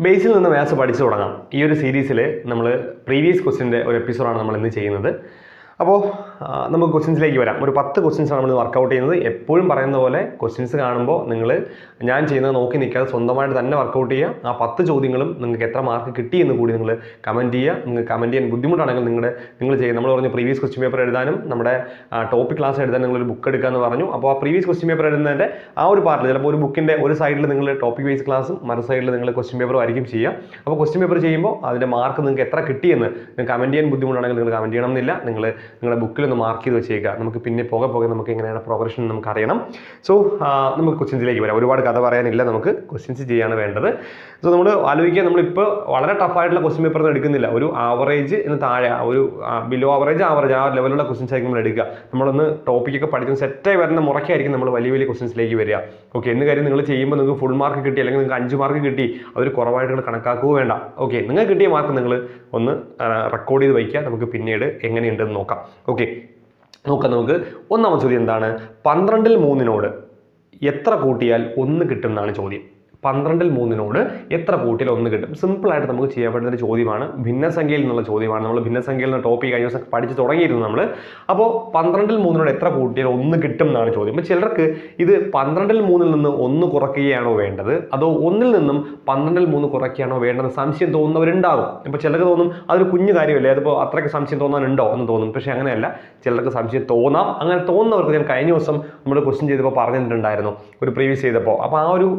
ബേസിൽ നിന്ന് മാത്സ് പഠിച്ചു തുടങ്ങാം. ഈ ഒരു സീരീസിൽ നമ്മൾ പ്രീവിയസ് ക്വസ്റ്റ്യൻ്റെ ഒരു എപ്പിസോഡാണ് നമ്മൾ ഇന്ന് ചെയ്യുന്നത്. അപ്പോൾ നമുക്ക് ക്വസ്റ്റ്യൻസിലേക്ക് വരാം. ഒരു 10 ക്വസ്റ്റ്യൻസാണ് നമ്മൾ വർക്കൗട്ട് ചെയ്യുന്നത്. എപ്പോഴും പറയുന്ന പോലെ ക്വസ്റ്റ്യൻസ് കാണുമ്പോൾ നിങ്ങൾ ഞാൻ ചെയ്യുന്നത് നോക്കി നിൽക്കാതെ സ്വന്തമായിട്ട് തന്നെ വർക്കൗട്ട് ചെയ്യുക. ആ 10 ചോദ്യങ്ങളും നിങ്ങൾക്ക് എത്ര മാർക്ക് കിട്ടി എന്ന് കൂടി നിങ്ങൾ കമൻറ്റ് ചെയ്യുക. നിങ്ങൾക്ക് കമൻറ്റ് ചെയ്യാൻ ബുദ്ധിമുട്ടാണെങ്കിൽ നിങ്ങൾ ചെയ്യുക. നമ്മൾ പറഞ്ഞു പ്രീവിയസ് ക്വസ്റ്റ്യൻ പേപ്പർ എഴുതാനും നമ്മുടെ ടോപ്പിക് ക്ലാസ് എഴുതാൻ നിങ്ങളൊരു ബുക്ക് എടുക്കാമെന്ന് പറഞ്ഞു. അപ്പോൾ ആ പ്രീവിയസ് ക്വസ്റ്റ്യൻ പേപ്പർ എഴുതുന്നതിൻ്റെ ആ ഒരു പാർട്ടിൽ ചിലപ്പോൾ ഒരു ബുക്കിൻ്റെ ഒരു സൈഡിൽ നിങ്ങൾ ടോപ്പിക് വൈസ് ക്ലാസ്സും മറു സൈഡിൽ നിങ്ങൾ ക്വസ്റ്റ്യൻ പേപ്പർ ആയിരിക്കും ചെയ്യുക. അപ്പോൾ ക്വസ്റ്റ്യൻ പേപ്പർ ചെയ്യുമ്പോൾ അതിൻ്റെ മാർക്ക് നിങ്ങൾക്ക് എത്ര കിട്ടിയെന്ന് നിങ്ങൾക്ക് കമൻറ്റ് ചെയ്യാൻ ബുദ്ധിമുട്ടാണെങ്കിൽ നിങ്ങൾ കമൻറ്റ് ചെയ്യണമെന്നില്ല. നിങ്ങളുടെ ബുക്കിലൊന്ന് മാർക്ക് ചെയ്ത് വെച്ചേക്കുക. നമുക്ക് പിന്നെ പോകെ നമുക്ക് എങ്ങനെയാണ് പ്രോഗ്രഷൻ നമുക്ക് അറിയണം. സോ നമുക്ക് ക്വസ്റ്റ്യൻസിലേക്ക് വരാം. ഒരുപാട് കഥ പറയാനില്ല, നമുക്ക് ക്വസ്റ്റ്യൻസ് ചെയ്യാണ് വേണ്ടത്. സോ നമ്മൾ ആലോചിക്കുക, നമ്മളിപ്പോൾ വളരെ ടഫായിട്ടുള്ള ക്വസ്റ്റ്യൻ പേപ്പർ ഒന്നും എടുക്കുന്നില്ല. ഒരു ആവറേജ് താഴെ, ഒരു ബിലോ ആവറേജ് ആ ലെവലുള്ള ക്വസ്റ്റ്യൻസ് ആയിരിക്കും നമ്മൾ എടുക്കുക. നമ്മളൊന്ന് ടോപ്പിക്കൊക്കെ പഠിക്കുന്ന സെറ്റായി വരുന്ന മുറയ്ക്കായിരിക്കും നമ്മൾ വലിയ വലിയ ക്വസ്റ്റ്യൻസിലേക്ക് വരിക. ഓക്കെ, എന്ന് കാര്യം നിങ്ങൾ ചെയ്യുമ്പോൾ നിങ്ങൾക്ക് ഫുൾ മാർക്ക് കിട്ടി അല്ലെങ്കിൽ നിങ്ങൾക്ക് 5 മാർക്ക് കിട്ടി അതൊരു കുറവായിട്ട് നിങ്ങൾ കണക്കാക്കുക വേണ്ട. ഓക്കെ, നിങ്ങൾക്ക് കിട്ടിയ മാർക്ക് നിങ്ങൾ ഒന്ന് റെക്കോർഡ് ചെയ്ത് വയ്ക്കുക. നമുക്ക് പിന്നീട് എങ്ങനെയുണ്ടെന്ന് നോക്കാം. ഓക്കെ, നമുക്ക് ഒന്നാമത്തെ ചോദ്യം എന്താണ്? 12ൽ 3 എത്ര കൂട്ടിയാൽ 1 കിട്ടും എന്നാണ് ചോദ്യം. 12ൽ 3 എത്ര കൂട്ടിയാൽ 1 കിട്ടും? സിമ്പിളായിട്ട് നമുക്ക് ചെയ്യാൻ പറ്റുന്ന ഒരു ചോദ്യമാണ്. ഭിന്നസംഖ്യയിൽ നിന്നുള്ള ചോദ്യമാണ്. നമ്മൾ ഭിന്നസംഖ്യയിൽ നിന്ന് ടോപ്പിക് കഴിഞ്ഞ ദിവസം പഠിച്ച് തുടങ്ങിയിരുന്നു നമ്മൾ. അപ്പോൾ 12ൽ 3 എത്ര കൂട്ടിയാൽ 1 കിട്ടും എന്നാണ് ചോദ്യം. അപ്പോൾ ചിലർക്ക് ഇത് 12ൽ 3 നിന്ന് 1 കുറയ്ക്കുകയാണോ വേണ്ടത്, അതോ 1ൽ നിന്നും 12ൽ 3 കുറയ്ക്കുകയാണോ വേണ്ടത് സംശയം തോന്നുന്നവരുണ്ടാകും. ഇപ്പോൾ ചിലർക്ക് തോന്നും അതൊരു കുഞ്ഞു കാര്യമല്ലേ, അതിപ്പോൾ അത്രയ്ക്ക് സംശയം തോന്നാനുണ്ടോ എന്ന് തോന്നും. പക്ഷേ അങ്ങനെയല്ല, ചിലർക്ക് സംശയം തോന്നാം. അങ്ങനെ തോന്നുന്നവർക്ക് ഞാൻ കഴിഞ്ഞ ദിവസം നമ്മൾ ക്വസ്റ്റ്യൻ ചെയ്തപ്പോൾ പറഞ്ഞിട്ടുണ്ടായിരുന്നു, ഒരു പ്രീവിയസ് ചെയ്തപ്പോൾ. അപ്പോൾ ആ ഒരു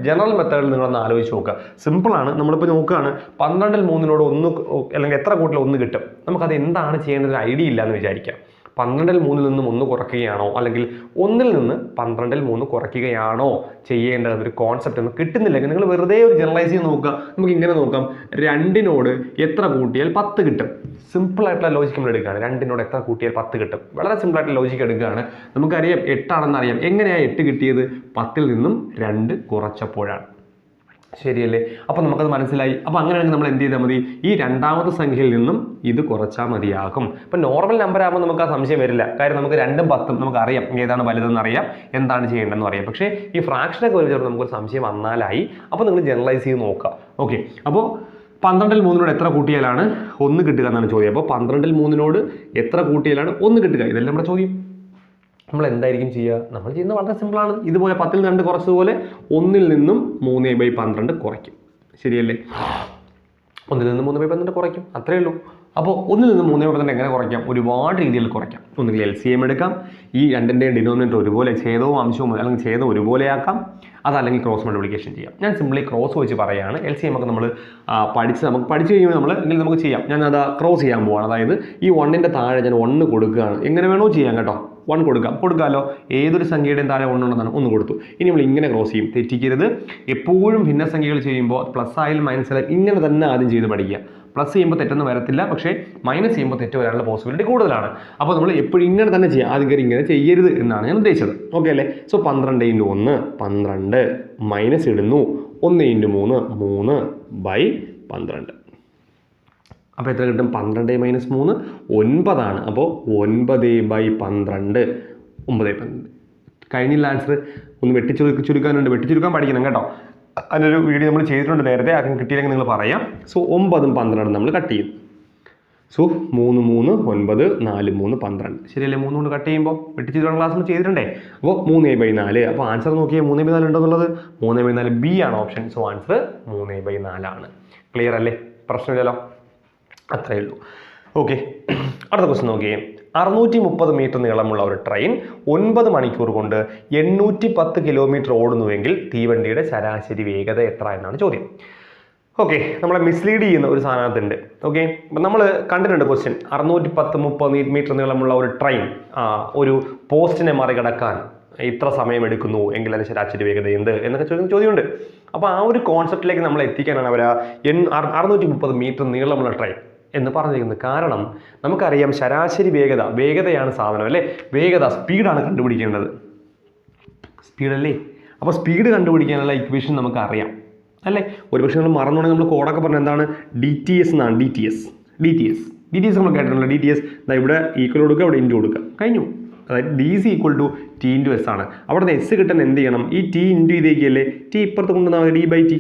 ജനറൽ മെത്തേഡിൽ നിങ്ങളൊന്ന് ആലോചിച്ച് നോക്കുക. സിമ്പിളാണ്. നമ്മളിപ്പോൾ നോക്കുകയാണ് 12ൽ 3 1 അല്ലെങ്കിൽ എത്ര കൂട്ടിൽ 1 കിട്ടും. നമുക്കത് എന്താണ് ചെയ്യേണ്ടത് ഐഡിയ ഇല്ല എന്ന് വിചാരിക്കാം. 12ൽ 3 നിന്നും 1 കുറയ്ക്കുകയാണോ അല്ലെങ്കിൽ 1ൽ നിന്ന് 12ൽ 3 കുറയ്ക്കുകയാണോ ചെയ്യേണ്ടത് ഒരു കോൺസെപ്റ്റ് ഒന്നും കിട്ടുന്നില്ലെങ്കിൽ നിങ്ങൾ വെറുതെ ഒരു ജനറലൈസ് ചെയ്ത് നോക്കുക. നമുക്ക് ഇങ്ങനെ നോക്കാം, 2 എത്ര കൂട്ടിയാൽ 10 കിട്ടും. സിമ്പിളായിട്ടുള്ള ലോജിക്ക് നമ്മൾ എടുക്കുകയാണ്. 2 എത്ര കൂട്ടിയാൽ 10 കിട്ടും. വളരെ സിമ്പിളായിട്ടുള്ള ലോജിക്ക് എടുക്കുകയാണ്. നമുക്കറിയാം 8 ആണെന്ന് അറിയാം. എങ്ങനെയാണ് 8 കിട്ടിയത്? 10ൽ നിന്നും 2 കുറച്ചപ്പോഴാണ്. ശരിയല്ലേ? അപ്പോൾ നമുക്കത് മനസ്സിലായി. അപ്പോൾ അങ്ങനെയാണെങ്കിൽ നമ്മൾ എന്ത് ചെയ്താൽ മതി? ഈ രണ്ടാമത്തെ സംഖ്യയിൽ നിന്നും ഇത് കുറച്ചാൽ മതിയാകും. ഇപ്പം നോർമൽ നമ്പർ ആകുമ്പോൾ നമുക്ക് ആ സംശയം വരില്ല. കാര്യം നമുക്ക് 2ഉം 10ഉം നമുക്ക് അറിയാം, ഏതാണ് വലുതെന്ന് അറിയാം, എന്താണ് ചെയ്യേണ്ടതെന്ന് അറിയാം. പക്ഷേ ഈ ഫ്രാക്ഷനൊക്കെ വരുമ്പോൾ നമുക്കൊരു സംശയം വന്നാലായി. അപ്പോൾ നിങ്ങൾ ജനറലൈസ് ചെയ്ത് നോക്കുക. ഓക്കെ, അപ്പോൾ 12ൽ 3 എത്ര കൂട്ടിയാലാണ് 1 കിട്ടുക എന്നാണ് ചോദ്യം. അപ്പോൾ 12ൽ 3 എത്ര കൂട്ടിയാലാണ് 1 കിട്ടുക? ഇതല്ലേ നമ്മുടെ ചോദ്യം. നമ്മൾ എന്തായിരിക്കും ചെയ്യുക? നമ്മൾ ചെയ്യുന്നത് വളരെ സിമ്പിളാണ്. ഇതുപോലെ 10ൽ 2 കുറച്ചതുപോലെ 1ൽ നിന്നും 3/12 കുറയ്ക്കും. ശരിയല്ലേ? 1ൽ നിന്നും 3/12 കുറയ്ക്കും, അത്രയേ ഉള്ളൂ. അപ്പോൾ 1ൽ നിന്നും 3/12 എങ്ങനെ കുറയ്ക്കാം? ഒരുപാട് രീതിയിൽ കുറയ്ക്കാം. ഒന്നുകിൽ LCM എടുക്കാം, ഈ രണ്ടിൻ്റെയും ഡിനോമിനേറ്റർ ഒരുപോലെ ഛേദവും അംശവും അല്ലെങ്കിൽ ഛേദം ഒരുപോലെയാക്കാം, അതല്ലെങ്കിൽ ക്രോസ് മൾട്ടിപ്ലിക്കേഷൻ ചെയ്യാം. ഞാൻ സിംപ്ലി ക്രോസ് വെച്ച് പറയുകയാണ്. LCM ഒക്കെ നമ്മൾ നമുക്ക് പഠിച്ചു കഴിയുമ്പോൾ എങ്കിലും നമുക്ക് ചെയ്യാം. ഞാൻ അത് ക്രോസ് ചെയ്യാൻ പോവാണ്. അതായത് ഈ 1ൻ്റെ താഴെ ഞാൻ 1 കൊടുക്കുകയാണ്. എങ്ങനെ വേണോ ചെയ്യാം കേട്ടോ. 1 കൊടുക്കാമല്ലോ. ഏതൊരു സംഖ്യയുടെയും താഴെ 1 ഉണ്ടെന്നാണ് 1 കൊടുത്തു. ഇനി നമ്മൾ ഇങ്ങനെ ക്രോസ് ചെയ്യും. തെറ്റിക്കരുത്. എപ്പോഴും ഭിന്നസംഖ്യകൾ ചെയ്യുമ്പോൾ പ്ലസ് ആയാലും മൈനസ് ആയാലും ഇങ്ങനെ തന്നെ ആദ്യം ചെയ്ത് പഠിക്കുക. പ്ലസ് ചെയ്യുമ്പോൾ തെറ്റൊന്നും വരത്തില്ല, പക്ഷേ മൈനസ് ചെയ്യുമ്പോൾ തെറ്റ് വരാനുള്ള പോസിബിലിറ്റി കൂടുതലാണ്. അപ്പോൾ നമ്മൾ എപ്പോഴും ഇങ്ങനെ തന്നെ ചെയ്യാം. ആദ്യം കയറി ഇങ്ങനെ ചെയ്യരുത് എന്നാണ് ഞാൻ ഉദ്ദേശിച്ചത്. ഓക്കെ അല്ലേ? സോ 12 × 1 12 മൈനസ് ഇടുന്നു. 1 × 3 3/12. അപ്പോൾ എത്ര കിട്ടും? 12 - 3 9 അപ്പോൾ 9/12 9/12. കഴിഞ്ഞില്ല ആൻസർ. ഒന്ന് വെട്ടിച്ചുരുക്കാനുണ്ട്. വെട്ടിച്ചുരുക്കാൻ പഠിക്കണം കേട്ടോ. അതിനൊരു വീഡിയോ നമ്മൾ ചെയ്തിട്ടുണ്ട് നേരത്തെ. ആർക്കും കിട്ടിയില്ലെങ്കിൽ നിങ്ങൾ പറയാം. സോ 9ഉം 12ഉം നമ്മൾ കട്ട് ചെയ്യും. സോ 3 3 9 4 3 12. ശരിയല്ലേ? 3 കൊണ്ട് കട്ട് ചെയ്യുമ്പോൾ വെട്ടിച്ചുരുക്കാൻ ക്ലാസ് നമ്മൾ ചെയ്തിട്ടുണ്ടേ. അപ്പോൾ 3/4. അപ്പോൾ ആൻസർ നോക്കിയാൽ 3/4 ഉണ്ടെന്നുള്ളത് 3/4 B ആണ് ഓപ്ഷൻ. സോ ആൻസർ 3/4 ആണ്. ക്ലിയർ അല്ലേ? പ്രശ്നമില്ലല്ലോ. അത്രയേ ഉള്ളൂ. ഓക്കെ, അടുത്ത ക്വസ്റ്റ്യൻ നോക്കിയേ. 630 മീറ്റർ നീളമുള്ള ഒരു ട്രെയിൻ 9 മണിക്കൂർ കൊണ്ട് 810 കിലോമീറ്റർ ഓടുന്നുവെങ്കിൽ തീവണ്ടിയുടെ ശരാശരി വേഗത എത്ര എന്നാണ് ചോദ്യം. ഓക്കെ, നമ്മളെ മിസ്ലീഡ് ചെയ്യുന്ന ഒരു സാധനത്തുണ്ട്. ഓക്കെ, അപ്പം നമ്മൾ കണ്ടിട്ടുണ്ട് ക്വസ്റ്റ്യൻ. 630 മീറ്റർ നീളമുള്ള ഒരു ട്രെയിൻ ഒരു പോസ്റ്റിനെ മറികടക്കാൻ ഇത്ര സമയം എടുക്കുന്നു എങ്കിൽ അതിന് ശരാശരി വേഗത എന്ത് എന്നൊക്കെ ചോദ്യമുണ്ട്. അപ്പോൾ ആ ഒരു കോൺസെപ്റ്റിലേക്ക് നമ്മൾ എത്തിക്കാനാണ് അവർ 630 മീറ്റർ നീളമുള്ള ട്രെയിൻ എന്ന് പറഞ്ഞിരിക്കുന്നത്. കാരണം നമുക്കറിയാം ശരാശരി വേഗതയാണ് സാധനം അല്ലേ? വേഗത സ്പീഡാണ് കണ്ടുപിടിക്കേണ്ടത്. സ്പീഡല്ലേ? അപ്പോൾ സ്പീഡ് കണ്ടുപിടിക്കാനുള്ള ഇക്വേഷൻ നമുക്കറിയാം അല്ലേ? ഒരുപക്ഷെ നമ്മൾ മറന്നുകൊണ്ടെങ്കിൽ നമ്മൾ കോഡൊക്കെ പറഞ്ഞാൽ എന്താണ്? DTS എന്നാണ്. DTS നമ്മൾ കേട്ടിട്ടുണ്ടല്ലോ. DTS ഇവിടെ ഈക്വൽ കൊടുക്കുക, ഇവിടെ ഇൻറ്റു കൊടുക്കുക, കഴിഞ്ഞു. അതായത് DC = T × S ആണ്. അവിടെ നിന്ന് S കിട്ടാൻ എന്ത് ചെയ്യണം? ഈ T ഇൻറ്റു ഇതേക്കല്ലേ T ഇപ്പുറത്ത് കൊണ്ടുവന്നാൽ മതി. D/T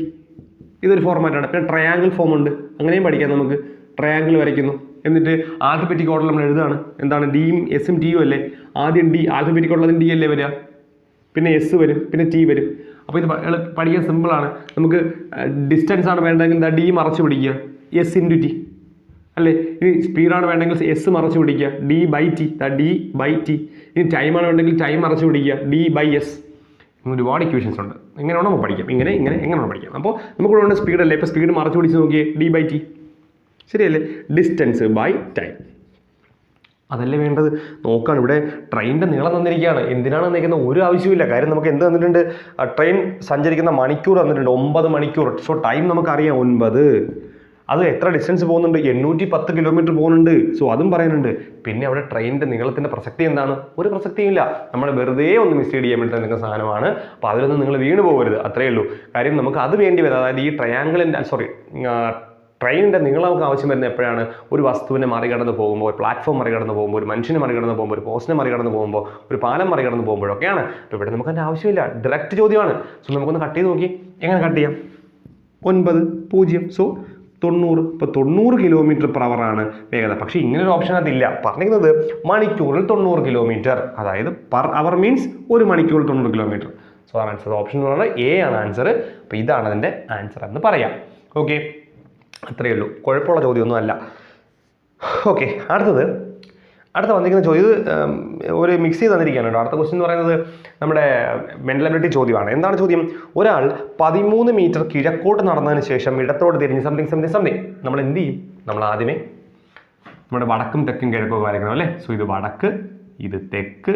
ഇതൊരു ഫോർമാറ്റാണ്. പിന്നെ ട്രയാങ്കിൾ ഫോം ഉണ്ട്, അങ്ങനെയും പഠിക്കാം നമുക്ക്. ട്രയാങ്കിൾ വരയ്ക്കുന്നു, എന്നിട്ട് ആൽഫബറ്റിക് ഓർഡർ നമ്മൾ എഴുതാണ്. എന്താണ് ഡിയും എസും ടിയും അല്ലേ? ആദ്യം ഡി, ആൽഫബറ്റിക് ഓർഡറിൽ ഡി അല്ലേ വരിക, പിന്നെ എസ് വരും, പിന്നെ ടി വരും. അപ്പോൾ ഇത് പഠിക്കാൻ സിമ്പിളാണ്. നമുക്ക് ഡിസ്റ്റൻസ് ആണ് വേണ്ടതെങ്കിൽ എന്താ ഡി മറച്ച് പിടിക്കുക, എസ് ഇൻറ്റു ടി അല്ലേ. ഇനി സ്പീഡാണ് വേണ്ടെങ്കിൽ എസ് മറച്ച് പിടിക്കുക, D by T, D by T. ഇനി ടൈമാണ് വേണ്ടെങ്കിൽ ടൈം മറച്ച് പിടിക്കുക, ഡി ബൈ എസ്. ഒരുപാട് ഇക്വേഷൻസ് ഉണ്ട്. എങ്ങനെ വേണം നമുക്ക് പഠിക്കാം, എങ്ങനെ വേണം പഠിക്കാം. അപ്പോൾ നമുക്ക് വേണ്ട സ്പീഡ് അല്ലേ, ഇപ്പോൾ സ്പീഡ് മറച്ച് പിടിച്ച് നോക്കിയേ, ഡി ബൈ ടി ശരിയല്ലേ. ഡിസ്റ്റൻസ് ബൈ ടൈം അതല്ലേ വേണ്ടത്. നോക്കാണ് ഇവിടെ ട്രെയിനിൻ്റെ നീളം തന്നിരിക്കുകയാണ്. എന്തിനാണ് തന്നിരിക്കുന്നത് ഒരു ആവശ്യമില്ല. കാര്യം നമുക്ക് എന്ത് തന്നിട്ടുണ്ട്, ട്രെയിൻ സഞ്ചരിക്കുന്ന മണിക്കൂർ തന്നിട്ടുണ്ട്, 9 മണിക്കൂർ. സോ ടൈം നമുക്കറിയാം 9. അത് എത്ര ഡിസ്റ്റൻസ് പോകുന്നുണ്ട്, 810 കിലോമീറ്റർ പോകുന്നുണ്ട്. സോ അതും പറയുന്നുണ്ട്. പിന്നെ അവിടെ ട്രെയിനിൻ്റെ നീളത്തിൻ്റെ പ്രസക്തി എന്താണ്, ഒരു പ്രസക്തിയില്ല. നമ്മൾ വെറുതെ ഒന്ന് മിസ്ലീഡ് ചെയ്യാൻ വേണ്ടി നിൽക്കുന്ന സാധനമാണ്. അപ്പോൾ അതിലൊന്നും നിങ്ങൾ വീണ് പോകരുത്, അത്രയേ ഉള്ളൂ. കാര്യം നമുക്ക് അത് വേണ്ടി വരും. അതായത് ഈ ട്രെയിനിൻ്റെ നീളം നമുക്ക് ആവശ്യം വരുന്നത് എപ്പോഴാണ്, ഒരു വസ്തുവിനെ മറികടന്ന് പോകുമ്പോൾ, ഒരു പ്ലാറ്റ്ഫോം മറികടന്ന് പോകുമ്പോൾ, ഒരു മനുഷ്യനെ മറികടന്ന് പോകുമ്പോൾ, ഒരു പോസ്റ്റിനെ മറികടന്ന് പോകുമ്പോൾ, ഒരു പാലം മറികടന്ന് പോകുമ്പോഴൊക്കെയാണ്. അപ്പോൾ ഇവിടെ നമുക്ക് അതിൻ്റെ ആവശ്യമില്ല, ഡയറക്റ്റ് ചോദ്യമാണ്. സോ നമുക്കൊന്ന് കട്ട് ചെയ്ത് നോക്കി, എങ്ങനെ കട്ട് ചെയ്യാം. 9, 0, സോ 90. ഇപ്പോൾ 90 കിലോമീറ്റർ പെർ ആണ് വേഗത. പക്ഷേ ഇങ്ങനെ ഒരു ഓപ്ഷൻ അതില്ല. പറഞ്ഞിരിക്കുന്നത് മണിക്കൂറിൽ 90 കിലോമീറ്റർ, അതായത് പെർ അവർ മീൻസ് ഒരു മണിക്കൂറിൽ 90 കിലോമീറ്റർ. സോ ആൻസർ ഓപ്ഷൻ എന്ന് പറയുന്നത് എ ആണ് ആൻസർ. അപ്പോൾ ഇതാണ് അതിൻ്റെ ആൻസർ എന്ന് പറയാം. ഓക്കെ, അത്രയേ ഉള്ളൂ, കുഴപ്പമുള്ള ചോദ്യമൊന്നും അല്ല. ഓക്കെ, അടുത്ത വന്നിരിക്കുന്ന ചോദ്യം ഒരു മിക്സ് ചെയ്ത് തന്നിരിക്കുകയാണ് കേട്ടോ. അടുത്ത ക്വസ്റ്റ്യൻ എന്ന് പറയുന്നത് നമ്മുടെ മെൻ്റൽ എബിലിറ്റി ചോദ്യമാണ്. എന്താണ് ചോദ്യം? ഒരാൾ 13 മീറ്റർ കിഴക്കോട്ട് നടന്നതിന് ശേഷം ഇടത്തോട്ട് തിരിഞ്ഞ് സംതിങ് നമ്മൾ എന്ത് ചെയ്യും? നമ്മൾ ആദ്യമേ നമ്മുടെ വടക്കും തെക്കും കിഴക്കും വരയ്ക്കണം അല്ലേ. സോ ഇത് വടക്ക്, ഇത് തെക്ക്,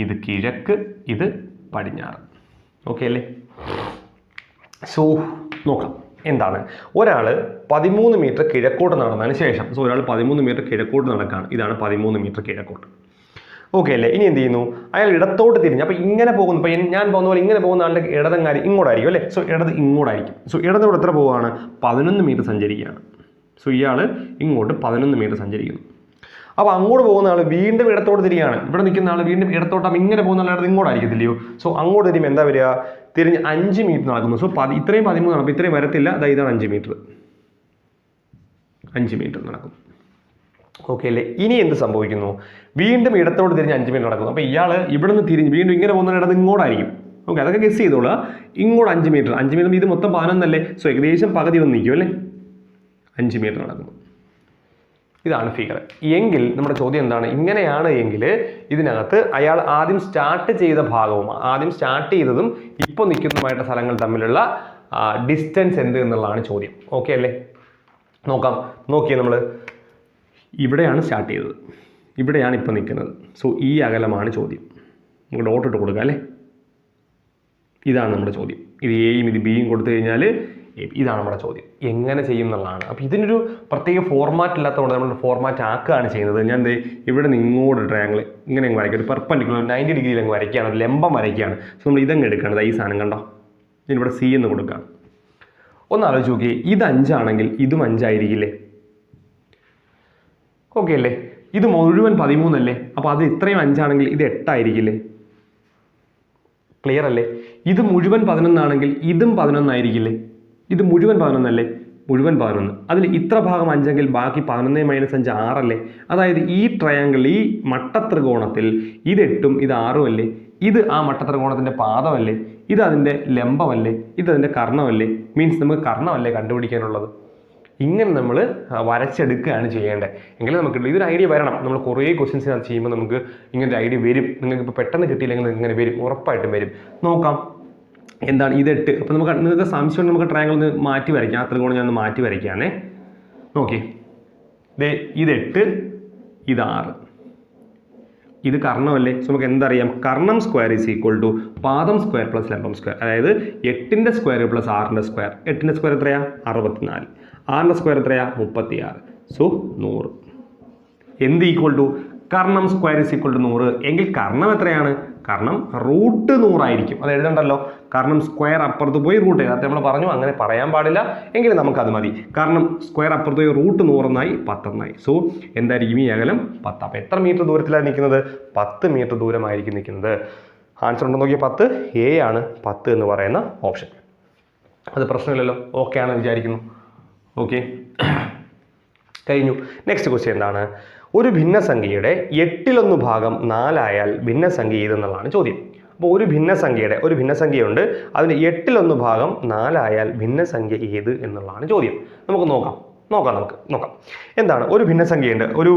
ഇത് കിഴക്ക്, ഇത് പടിഞ്ഞാറ്. ഓക്കെ അല്ലേ? സോ നോക്കാം എന്താണ്. ഒരാൾ 13 മീറ്റർ കിഴക്കോട്ട് നടന്നതിന് ശേഷം, സോ ഒരാൾ 13 മീറ്റർ കിഴക്കോട്ട് നടക്കുകയാണ്. ഇതാണ് 13 മീറ്റർ കിഴക്കോട്ട്. ഓക്കെ അല്ലേ? ഇനി എന്ത് ചെയ്യുന്നു? അയാൾ ഇടത്തോട്ട് തിരിഞ്ഞ്, അപ്പോൾ ഇങ്ങനെ പോകുന്നു. ഇപ്പോൾ ഞാൻ പോകുന്ന പോലെ ഇങ്ങനെ പോകുന്ന ആളുടെ ഇടതങ്ങാരി ഇങ്ങോട്ടായിരിക്കും അല്ലേ. സോ ഇടത് ഇങ്ങോട്ടായിരിക്കും. സോ ഇടതോട് എത്ര പോവുകയാണ്? 11 മീറ്റർ സഞ്ചരിക്കുകയാണ്. സോ ഇയാൾ ഇങ്ങോട്ട് 11 മീറ്റർ സഞ്ചരിക്കുന്നു. അപ്പോൾ അങ്ങോട്ട് പോകുന്ന ആൾ വീണ്ടും ഇടത്തോട്ട് തിരിയാണ്. ഇവിടെ നിൽക്കുന്ന ആൾ വീണ്ടും ഇടത്തോട്ടാകുമ്പോൾ ഇങ്ങനെ പോകുന്ന ആൾ ഇങ്ങോട്ടായിരിക്കത്തില്ലയോ. സോ അങ്ങോട്ട് തിരിയുമ്പോൾ എന്താ വരിക? തിരിഞ്ഞ് 5 മീറ്റർ നടക്കുന്നു. സോ ഇത്രയും 13 നടക്കും, ഇത്രയും വരത്തില്ല. അതായത് ഇതാണ് 5 മീറ്റർ. 5 മീറ്റർ നടക്കും. ഓക്കെ അല്ലേ? ഇനി എന്ത് സംഭവിക്കുന്നു? വീണ്ടും ഇടത്തോട്ട് തിരിഞ്ഞ് 5 മീറ്റർ നടക്കുന്നു. അപ്പോൾ ഇയാൾ ഇവിടെ നിന്ന് തിരിഞ്ഞ് വീണ്ടും ഇങ്ങനെ പോകുന്ന ഇടത് ഇങ്ങോട്ടായിരിക്കും. ഓക്കെ, അതൊക്കെ ഗസ് ചെയ്തോളൂ. ഇങ്ങോട്ട് 5 മീറ്റർ ഇത് മൊത്തം 11 അല്ലേ. സോ ഏകദേശം പകുതി വന്ന് നിൽക്കും അല്ലേ. 5 മീറ്റർ നടക്കുന്നു. ഇതാണ് ഫിഗർ. എങ്കിൽ നമ്മുടെ ചോദ്യം എന്താണ്? ഇങ്ങനെയാണ് എങ്കിൽ ഇതിനകത്ത് അയാൾ ആദ്യം സ്റ്റാർട്ട് ചെയ്ത ഭാഗവും ആദ്യം സ്റ്റാർട്ട് ചെയ്തതും ഇപ്പോൾ നിൽക്കുന്നതുമായിട്ട് സ്ഥലങ്ങൾ തമ്മിലുള്ള ഡിസ്റ്റൻസ് എന്ത് എന്നുള്ളതാണ് ചോദ്യം. ഓക്കെ അല്ലേ? നോക്കിയേ നമ്മൾ ഇവിടെയാണ് സ്റ്റാർട്ട് ചെയ്തത്, ഇവിടെയാണ് ഇപ്പോൾ നിൽക്കുന്നത്. സോ ഈ അകലമാണ് ചോദ്യം. നമുക്ക് ഡോട്ട് ഇട്ട് കൊടുക്കാം അല്ലേ. ഇതാണ് നമ്മുടെ ചോദ്യം. ഇത് എയും ഇത് ബിയും കൊടുത്തു കഴിഞ്ഞാൽ ഇതാണ് നമ്മുടെ ചോദ്യം. എങ്ങനെ ചെയ്യും എന്നുള്ളതാണ്. അപ്പോൾ ഇതിനൊരു പ്രത്യേക ഫോർമാറ്റ് ഇല്ലാത്തതുകൊണ്ട് നമ്മൾ ഫോർമാറ്റ് ആക്കുകയാണ് ചെയ്യുന്നത്. ഞാൻ ഇവിടെ നിന്ന് ഇങ്ങോട്ട് ട്രയാങ്കിൾ ഇങ്ങനെ അങ്ങ് വരയ്ക്കും, ഒരു പെർപെൻഡിക്കുലർ 90 ഡിഗ്രിയിൽ അങ്ങ് വരയ്ക്കുകയാണ്, ഒരു ലംബം വരയ്ക്കുകയാണ്. സോ നമ്മൾ ഇതങ്ങ് എടുക്കുകയാണ്. ഈ സാധനം കണ്ടോ, ഇതിനിവിടെ സി എന്ന് കൊടുക്കുകയാണ്. ഒന്ന് ആലോചിച്ച് നോക്കിയേ, ഇത് 5 ആണെങ്കിൽ ഇതും 5 ആയിരിക്കില്ലേ? ഓക്കെ അല്ലേ? ഇത് മുഴുവൻ 13 അല്ലേ. അപ്പോൾ അത് ഇത്രയും 5 ആണെങ്കിൽ ഇത് 8 ആയിരിക്കില്ലേ? ക്ലിയർ അല്ലേ? ഇത് മുഴുവൻ 11 ആണെങ്കിൽ ഇതും 11 ആയിരിക്കില്ലേ? ഇത് മുഴുവൻ 11 അല്ലേ? മുഴുവൻ 11. അതിൽ ഇത്ര ഭാഗം 5 എങ്കിൽ ബാക്കി 11 - 5 6 അല്ലേ? അതായത് ഈ ട്രയാങ്കിൾ, ഈ മട്ടത്രികോണത്തിൽ ഇത് 8ഉം ഇത് 6ഉം അല്ലേ? ഇത് ആ മട്ടത്രികോണത്തിൻ്റെ പാദമല്ലേ? ഇത് അതിൻ്റെ ലംബമല്ലേ? ഇത് അതിൻ്റെ കർണമല്ലേ? മീൻസ് നമുക്ക് കർണമല്ലേ കണ്ടുപിടിക്കാനുള്ളത്. ഇങ്ങനെ നമ്മൾ വരച്ചെടുക്കുകയാണ് ചെയ്യേണ്ടത്. എങ്കിലും നമുക്ക് ഇതൊരു ഐഡിയ വരണം. നമ്മൾ കുറേ ക്വസ്റ്റ്യൻസ് ചെയ്യുമ്പോൾ നമുക്ക് ഇങ്ങനൊരു ഐഡിയ വരും. നിങ്ങൾക്ക് ഇപ്പോൾ പെട്ടെന്ന് കിട്ടിയില്ലെങ്കിൽ ഇങ്ങനെ വരും, ഉറപ്പായിട്ടും വരും. നോക്കാം എന്താണ് ഇത് 8. അപ്പോൾ നിങ്ങൾക്ക് സംശയം നമുക്ക് ട്രയാങ്കിൾ ഒന്ന് മാറ്റി വരയ്ക്കാം. ആ ത്രികോണം ഞാൻ ഒന്ന് മാറ്റി വരയ്ക്കാന്നേ. നോക്കിയേ, ഇത് 8, ഇത് 6. ഇത് കർണമല്ലേ. സോ നമുക്ക് എന്തറിയാം? കർണം സ്ക്വയർ ഈസ് ഈക്വൽ ടു പാദം സ്ക്വയർ പ്ലസ് ലംബം സ്ക്വയർ. അതായത് 8ന്റെ സ്ക്വയർ പ്ലസ് 6ന്റെ സ്ക്വയർ. 8ന്റെ സ്ക്വയർ എത്രയാ? 64. 6ന്റെ സ്ക്വയർ എത്രയാ? 36. സോ 100. എന്ത് ഈക്വൽ ടു? കർണം സ്ക്വയർ ഈസ് ഈക്വൽ ടു 100. എങ്കിൽ കർണം എത്രയാണ്? കർണം √100 ആയിരിക്കും. അത് എഴുതണ്ടല്ലോ. കാരണം സ്ക്വയർ അപ്പുറത്ത് പോയി റൂട്ട് ചെയ്ത്, അത് നമ്മൾ പറഞ്ഞു അങ്ങനെ പറയാൻ പാടില്ല, എങ്കിലും നമുക്കത് മതി. കാരണം സ്ക്വയർ അപ്പുറത്ത് പോയി √100 എന്നായി 10 എന്നായി. സോ എന്തായിരിക്കും ഈ അകലം? 10. അപ്പോൾ എത്ര മീറ്റർ ദൂരത്തിലാണ് നിൽക്കുന്നത്? 10 മീറ്റർ ദൂരമായിരിക്കും നിൽക്കുന്നത്. ആൻസർ ഉണ്ടോ നോക്കിയാൽ 10. എ ആണ് 10 എന്ന് പറയുന്ന ഓപ്ഷൻ. അത് പ്രശ്നമില്ലല്ലോ, ഓക്കെ ആണെന്ന് വിചാരിക്കുന്നു. ഓക്കെ, കഴിഞ്ഞു. നെക്സ്റ്റ് ക്വസ്റ്റ്യൻ എന്താണ്? ഒരു ഭിന്നസംഖ്യയുടെ 8/1 ആയാൽ ഭിന്നസംഖ്യ ഏതെന്നുള്ളതാണ് ചോദ്യം. അപ്പോൾ ഒരു ഭിന്നസംഖ്യയുണ്ട്, അതിന് 8/1 ആയാൽ ഭിന്നസംഖ്യ ഏത് എന്നുള്ളതാണ് ചോദ്യം. നമുക്ക് നോക്കാം. എന്താണ്? ഒരു ഭിന്നസംഖ്യയുണ്ട്, ഒരു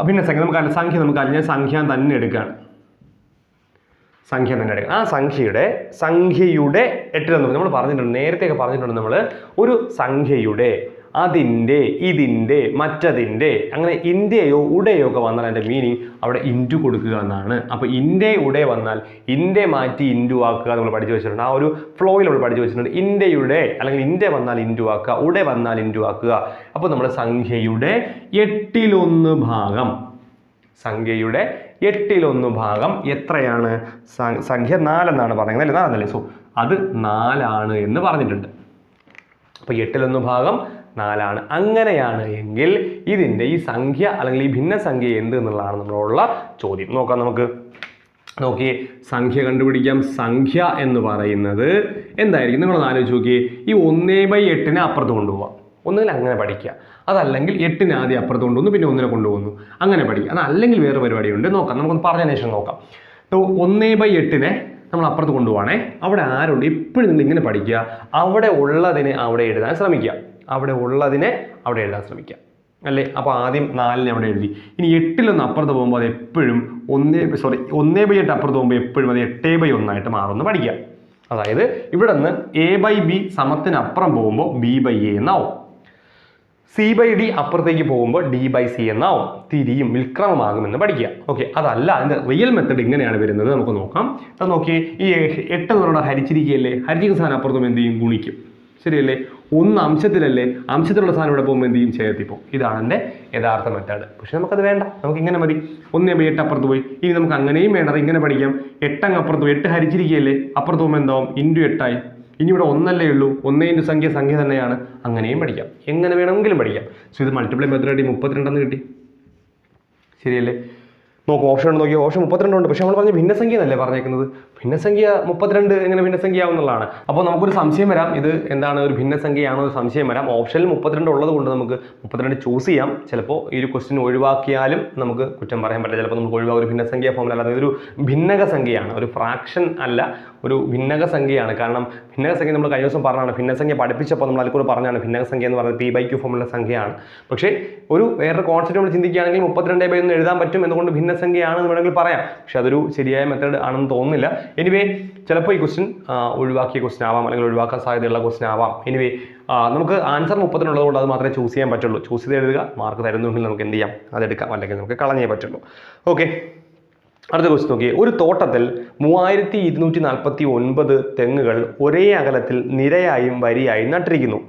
ഭിന്നസംഖ്യ നമുക്ക് സംഖ്യ ഞാൻ സംഖ്യ തന്നെ എടുക്കുകയാണ്. ആ സംഖ്യയുടെ 8/1 നമ്മൾ പറഞ്ഞിട്ടുണ്ട്, നേരത്തെയൊക്കെ പറഞ്ഞിട്ടുണ്ട് നമ്മൾ. ഒരു സംഖ്യയുടെ അതിൻ്റെ, ഇതിൻ്റെ, മറ്റതിൻ്റെ, അങ്ങനെ ഇൻ്റെയോ ഉടയോ ഒക്കെ വന്നാൽ അതിൻ്റെ മീനിങ് അവിടെ ഇൻറ്റു കൊടുക്കുക എന്നാണ്. അപ്പോൾ ഇൻ്റെ ഉടേ വന്നാൽ ഇൻ്റെ മാറ്റി ഇൻറ്റു ആക്കുക നമ്മൾ പഠിച്ചു വെച്ചിട്ടുണ്ട്. ആ ഒരു ഫ്ലോയിൽ നമ്മൾ പഠിച്ചു വെച്ചിട്ടുണ്ട്. ഇൻ്റെയുടെ അല്ലെങ്കിൽ ഇൻ്റെ വന്നാൽ ഇൻറ്റു ആക്കുക, ഉടേ വന്നാൽ ഇൻറ്റു ആക്കുക. അപ്പോൾ നമ്മൾ സംഖ്യയുടെ 8/1 എത്രയാണ്? സംഖ്യ 4 എന്നാണ് പറയുന്നത് അല്ലേ? 4 അല്ലേ? സോ അത് 4 എന്ന് പറഞ്ഞിട്ടുണ്ട്. അപ്പോൾ 8/1 4. അങ്ങനെയാണ് എങ്കിൽ ഇതിൻ്റെ ഈ സംഖ്യ അല്ലെങ്കിൽ ഈ ഭിന്നസംഖ്യ എന്ത് എന്നുള്ളതാണ് നമ്മളുള്ള ചോദ്യം. നോക്കാം നമുക്ക്. നോക്കിയേ, സംഖ്യ കണ്ടുപിടിക്കാം. സംഖ്യ എന്ന് പറയുന്നത് എന്തായിരിക്കും? നിങ്ങളൊന്ന് ആലോചിച്ച് നോക്കിയേ. ഈ 1/8 അപ്പുറത്ത് കൊണ്ടുപോകാം. ഒന്നുകിൽ അങ്ങനെ പഠിക്കുക, അതല്ലെങ്കിൽ 8 ആദ്യം അപ്പുറത്ത് കൊണ്ടുവന്നു പിന്നെ 1 കൊണ്ടുപോകുന്നു, അങ്ങനെ പഠിക്കുക. അതല്ലെങ്കിൽ വേറെ പരിപാടിയുണ്ട്. നോക്കാം, നമുക്കൊന്ന് പറഞ്ഞതിന് ശേഷം നോക്കാം. 1/8 നമ്മൾ അപ്പുറത്ത് കൊണ്ടുപോകണേ. അവിടെ ആരുണ്ട്? എപ്പോഴും നിങ്ങൾ ഇങ്ങനെ പഠിക്കുക, അവിടെ ഉള്ളതിനെ അവിടെ എഴുതാൻ ശ്രമിക്കുക. അല്ലേ? അപ്പോൾ ആദ്യം 4 അവിടെ എഴുതി. ഇനി 8 അപ്പുറത്ത് പോകുമ്പോൾ അത് എപ്പോഴും 1/8 അപ്പുറത്ത് പോകുമ്പോൾ എപ്പോഴും അത് 8/1 ആയിട്ട് മാറുമെന്ന് പഠിക്കുക. അതായത് ഇവിടെ നിന്ന് a/b സമത്തിനപ്പുറം പോകുമ്പോൾ b/a എന്നാവും. c/d അപ്പുറത്തേക്ക് പോകുമ്പോൾ d/c എന്നാവും. തിരിയും, വിൽക്രമമാകുമെന്ന് പഠിക്കുക. ഓക്കെ, അതല്ല അതിൻ്റെ റിയൽ മെത്തഡ് ഇങ്ങനെയാണ് വരുന്നത്. നമുക്ക് നോക്കാം. അത് നോക്കി, ഈ 8 എന്ന് ഹരിച്ചിരിക്കുകയല്ലേ? ഹരിച്ചിരിക്കുന്ന സാധനം അപ്പുറത്തും എന്ത് ചെയ്യും? ഗുണിക്കും. ശരിയല്ലേ? 1 അംശത്തിലല്ലേ? അംശത്തിലുള്ള സാധനം ഇവിടെ പോകുമ്പോൾ എന്ത് ചെയ്യും? ചേർത്തിപ്പോൾ. ഇതാണ് എൻ്റെ യഥാർത്ഥ മെത്തേഡ്. പക്ഷെ നമുക്കത് വേണ്ട, നമുക്ക് ഇങ്ങനെ മതി. 1/8 അപ്പുറത്ത് പോയി. ഇനി നമുക്ക് അങ്ങനെയും വേണ്ടത് ഇങ്ങനെ പഠിക്കാം. 8 അപ്പുറത്ത് പോയി. 8 ഹരിച്ചിരിക്കുകയല്ലേ? അപ്പുറത്ത് പോകുമ്പോൾ എന്താവും? ഇൻറ്റു 8 ആയി. ഇനി ഇവിടെ 1 ഉള്ളൂ. 1 സംഖ്യ തന്നെയാണ്. അങ്ങനെയും പഠിക്കാം, എങ്ങനെ വേണമെങ്കിലും പഠിക്കാം. സോ ഇത് മൾട്ടിപ്ലൈ മെത്തേഡ് 32 കിട്ടി. ശരിയല്ലേ? നോക്കൂ, ഓപ്ഷൻ നോക്കി. ഓപ്ഷൻ 32 ഉണ്ട്. പക്ഷെ നമ്മൾ പറഞ്ഞ ഭിന്നസംഖ്യ എന്നല്ലേ പറഞ്ഞേക്കുന്നത്. ഭിന്നസംഖ്യ 32 എങ്ങനെ ഭിന്നസംഖ്യ ആവുന്നുള്ളതാണ്. അപ്പോൾ നമുക്കൊരു സംശയം വരാം, ഇത് എന്താണ് ഒരു ഭിന്നസംഖ്യയാണോ ഒരു സംശയം വരാം. ഓപ്ഷനിൽ 32 ഉള്ളത് കൊണ്ട് നമുക്ക് 32 ചൂസ് ചെയ്യാം. ചിലപ്പോൾ ഈ ഒരു ക്വസ്റ്റ്യൻ ഒഴിവാക്കിയാലും നമുക്ക് കുറ്റം പറയാൻ പറ്റില്ല. ചിലപ്പോൾ നമുക്ക് ഒഴിവാക്കുക. ഒരു ഭിന്നസംഖ്യ ഫോമിൽ അല്ലാതെ ഒരു ഭിന്നക സംഖ്യയാണ്, ഒരു ഫ്രാക്ഷൻ അല്ല, ഒരു ഭിന്നക സംഖ്യയാണ്. കാരണം ഭിന്നക സംഖ്യ നമ്മൾ കഴിഞ്ഞ ദിവസം പറഞ്ഞാണ്, ഭിന്നസംഖ്യ പഠിപ്പിച്ചപ്പോൾ നമ്മൾ അതിൽ കൂടെ പറഞ്ഞാണ് ഭിന്നക സംഖ്യ എന്ന് പറയുന്നത് p/q ഫോമിലുള്ള സംഖ്യയാണ്. പക്ഷേ ഒരു വേറൊരു കോൺസെപ്റ്റ് നമ്മൾ ചിന്തിക്കുകയാണെങ്കിൽ 32/1 എഴുതാൻ പറ്റും. എന്തുകൊണ്ട് ഭിന്നസംഖ്യയാണെന്ന് വേണമെങ്കിൽ പറയാം. പക്ഷെ അതൊരു ശരിയായ മെത്തേഡ് ആണെന്ന് തോന്നുന്നില്ല. എനിവേ, ചിലപ്പോൾ ഈ ക്വസ്റ്റ്യൻ ഒഴിവാക്കിയ ക്വസ്റ്റ്യൻ ആവാം, അല്ലെങ്കിൽ ഒഴിവാക്കാൻ സാധ്യതയുള്ള ക്വസ്റ്റ്യൻ ആവാം. എനിവേ, നമുക്ക് ആൻസർ 30 ഉള്ളതുകൊണ്ട് അത് മാത്രമേ ചൂസ് ചെയ്യാൻ പറ്റുള്ളൂ. ചൂസ് ചെയ്ത് എഴുതുക. മാർക്ക് തരുന്നുണ്ടെങ്കിൽ നമുക്ക് എന്ത് ചെയ്യാം? അതെടുക്കാം, അല്ലെങ്കിൽ നമുക്ക് കളഞ്ഞേ പറ്റുള്ളൂ. ഓക്കെ, അടുത്ത ക്വസ്റ്റ്യൻ നോക്കിയേ. ഒരു തോട്ടത്തിൽ 3249 തെങ്ങുകൾ ഒരേ അകലത്തിൽ നിരയായും വരിയായും നട്ടിരിക്കുന്നു.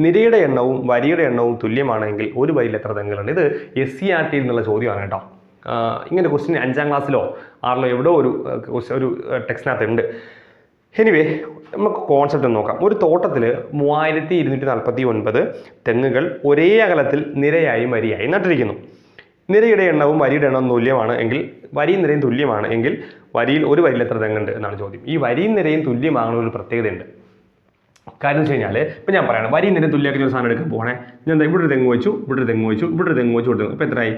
നിരയുടെ എണ്ണവും വരിയുടെ എണ്ണവും തുല്യമാണെങ്കിൽ ഒരു വരിയിൽ എത്ര തെങ്ങുകളുണ്ട്? ഇത് SCERT എന്നുള്ള ചോദ്യമാണ് കേട്ടോ. ഇങ്ങനെ ക്വസ്റ്റ്യൻ 5ാം ക്ലാസ്സിലോ 6ലോ എവിടെയോ ഒരു ടെക്സ്റ്റിനകത്ത് ഉണ്ട്. എനിവേ, നമുക്ക് കോൺസെപ്റ്റ് നോക്കാം. ഒരു തോട്ടത്തിൽ 3249 തെങ്ങുകൾ ഒരേ അകലത്തിൽ നിരയായും വരിയായും നട്ടിരിക്കുന്നു. നിരയുടെ എണ്ണവും വരിയുടെ എണ്ണവും തുല്യമാണ് എങ്കിൽ, വരിയും നിരയും തുല്യമാണ് എങ്കിൽ വരിയിൽ ഒരു വരിയിൽ എത്ര തെങ്ങുണ്ട് എന്നാണ് ചോദ്യം. ഈ വരിയും നിരയും തുല്യമാകുന്ന ഒരു പ്രത്യേകതയുണ്ട്. കാര്യം വെച്ച് കഴിഞ്ഞാൽ, ഇപ്പം ഞാൻ പറയണം, വരിയും നിരയും തുല്യമാക്കി ഒരു സാധനം എടുക്കാൻ പോകണേ. ഞാൻ എന്താ ഇവിടെ ഒരു തെങ്ങ് വെച്ചു, ഇവിടെ ഒരു തെങ്ങ് വെച്ചു, ഇവിടെ ഒരു തെങ്ങ് വെച്ചു കൊടുത്തു. അപ്പോൾ എത്രയായി?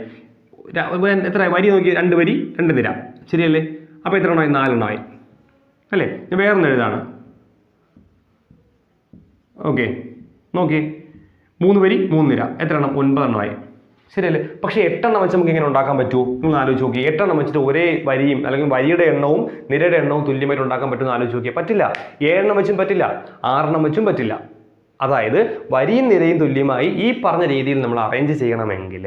വരി നോക്കി, 2 വരി 2 നിര. ശരിയല്ലേ? അപ്പോൾ എത്ര എണ്ണമായി? 4 എണ്ണമായി അല്ലേ? ഞാൻ വേറൊന്ന് എഴുതാണ്. ഓക്കെ, നോക്കി, 3 വരി 3 നിര. എത്ര എണ്ണം? 9 എണ്ണമായി. ശരിയല്ലേ? പക്ഷേ 8 എണ്ണം വെച്ച് നമുക്ക് എങ്ങനെ ഉണ്ടാക്കാൻ പറ്റുമോ? നിങ്ങൾ ആലോചിച്ച് നോക്കി. 8 എണ്ണം വെച്ചിട്ട് ഒരേ വരിയും അല്ലെങ്കിൽ വരിയുടെ എണ്ണവും നിരയുടെ എണ്ണവും തുല്യമായിട്ട് ഉണ്ടാക്കാൻ പറ്റുമെന്ന് ആലോചിച്ച് നോക്കിയാൽ പറ്റില്ല. 7 എണ്ണം വെച്ചും പറ്റില്ല, 6 എണ്ണം വെച്ചും പറ്റില്ല. അതായത് വരിയും നിരയും തുല്യമായി ഈ പറഞ്ഞ രീതിയിൽ നമ്മൾ അറേഞ്ച് ചെയ്യണമെങ്കിൽ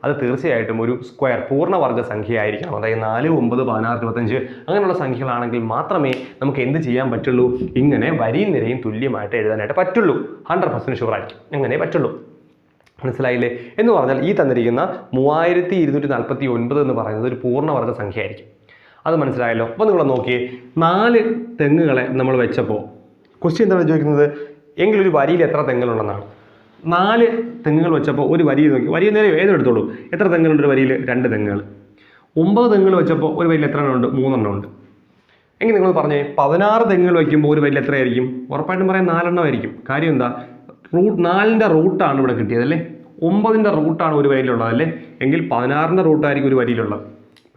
അത് തീർച്ചയായിട്ടും ഒരു സ്ക്വയർ പൂർണ്ണവർഗ സംഖ്യ ആയിരിക്കണം. അതായത് 4, 9, 16, 25 അങ്ങനെയുള്ള സംഖ്യകളാണെങ്കിൽ മാത്രമേ നമുക്ക് എന്ത് ചെയ്യാൻ പറ്റുള്ളൂ? ഇങ്ങനെ വരിയും നിരയും തുല്യമായിട്ട് എഴുതാനായിട്ട് പറ്റുള്ളൂ. 100% ഷുവർ ആയിരിക്കും, അങ്ങനെ പറ്റുള്ളൂ. മനസ്സിലായില്ലേ? എന്ന് പറഞ്ഞാൽ ഈ തന്നിരിക്കുന്ന 3249 എന്ന് പറയുന്നത് ഒരു പൂർണ്ണവർഗ സംഖ്യ ആയിരിക്കും. അത് മനസ്സിലായല്ലോ? അപ്പോൾ നിങ്ങൾ നോക്കിയേ, 4 തെങ്ങുകളെ നമ്മൾ വെച്ചപ്പോൾ ക്വസ്റ്റ്യൻ എന്താണ് ചോദിക്കുന്നത്? എങ്കിലൊരു വരിയിൽ എത്ര തെങ്ങുകളുണ്ടെന്നാണ്. 4 തെങ്ങുകൾ വെച്ചപ്പോൾ ഒരു വരിയിൽ നോക്കി, വരിയ നേരം ഏതെടുത്തോളൂ. എത്ര തെങ്ങുകളുണ്ട് ഒരു വരിയിൽ? 2 തെങ്ങുകൾ. 9 തെങ്ങുകൾ വെച്ചപ്പോൾ ഒരു വരിയിൽ എത്ര എണ്ണം ഉണ്ട്? 3 എണ്ണം ഉണ്ട്. എങ്കിൽ നിങ്ങൾ പറഞ്ഞേ 16 തെങ്ങുകൾ വയ്ക്കുമ്പോൾ ഒരു വരിയിൽ എത്രയായിരിക്കും? ഉറപ്പായിട്ടും പറയാം 4 എണ്ണമായിരിക്കും. കാര്യം എന്താ? 4ന്റെ റൂട്ടാണ് ഇവിടെ കിട്ടിയത് അല്ലേ, 9ന്റെ റൂട്ടാണ് ഒരു വരിയിലുള്ളത് അല്ലേ, എങ്കിൽ 16ന്റെ റൂട്ടായിരിക്കും ഒരു വരിയിലുള്ളത്.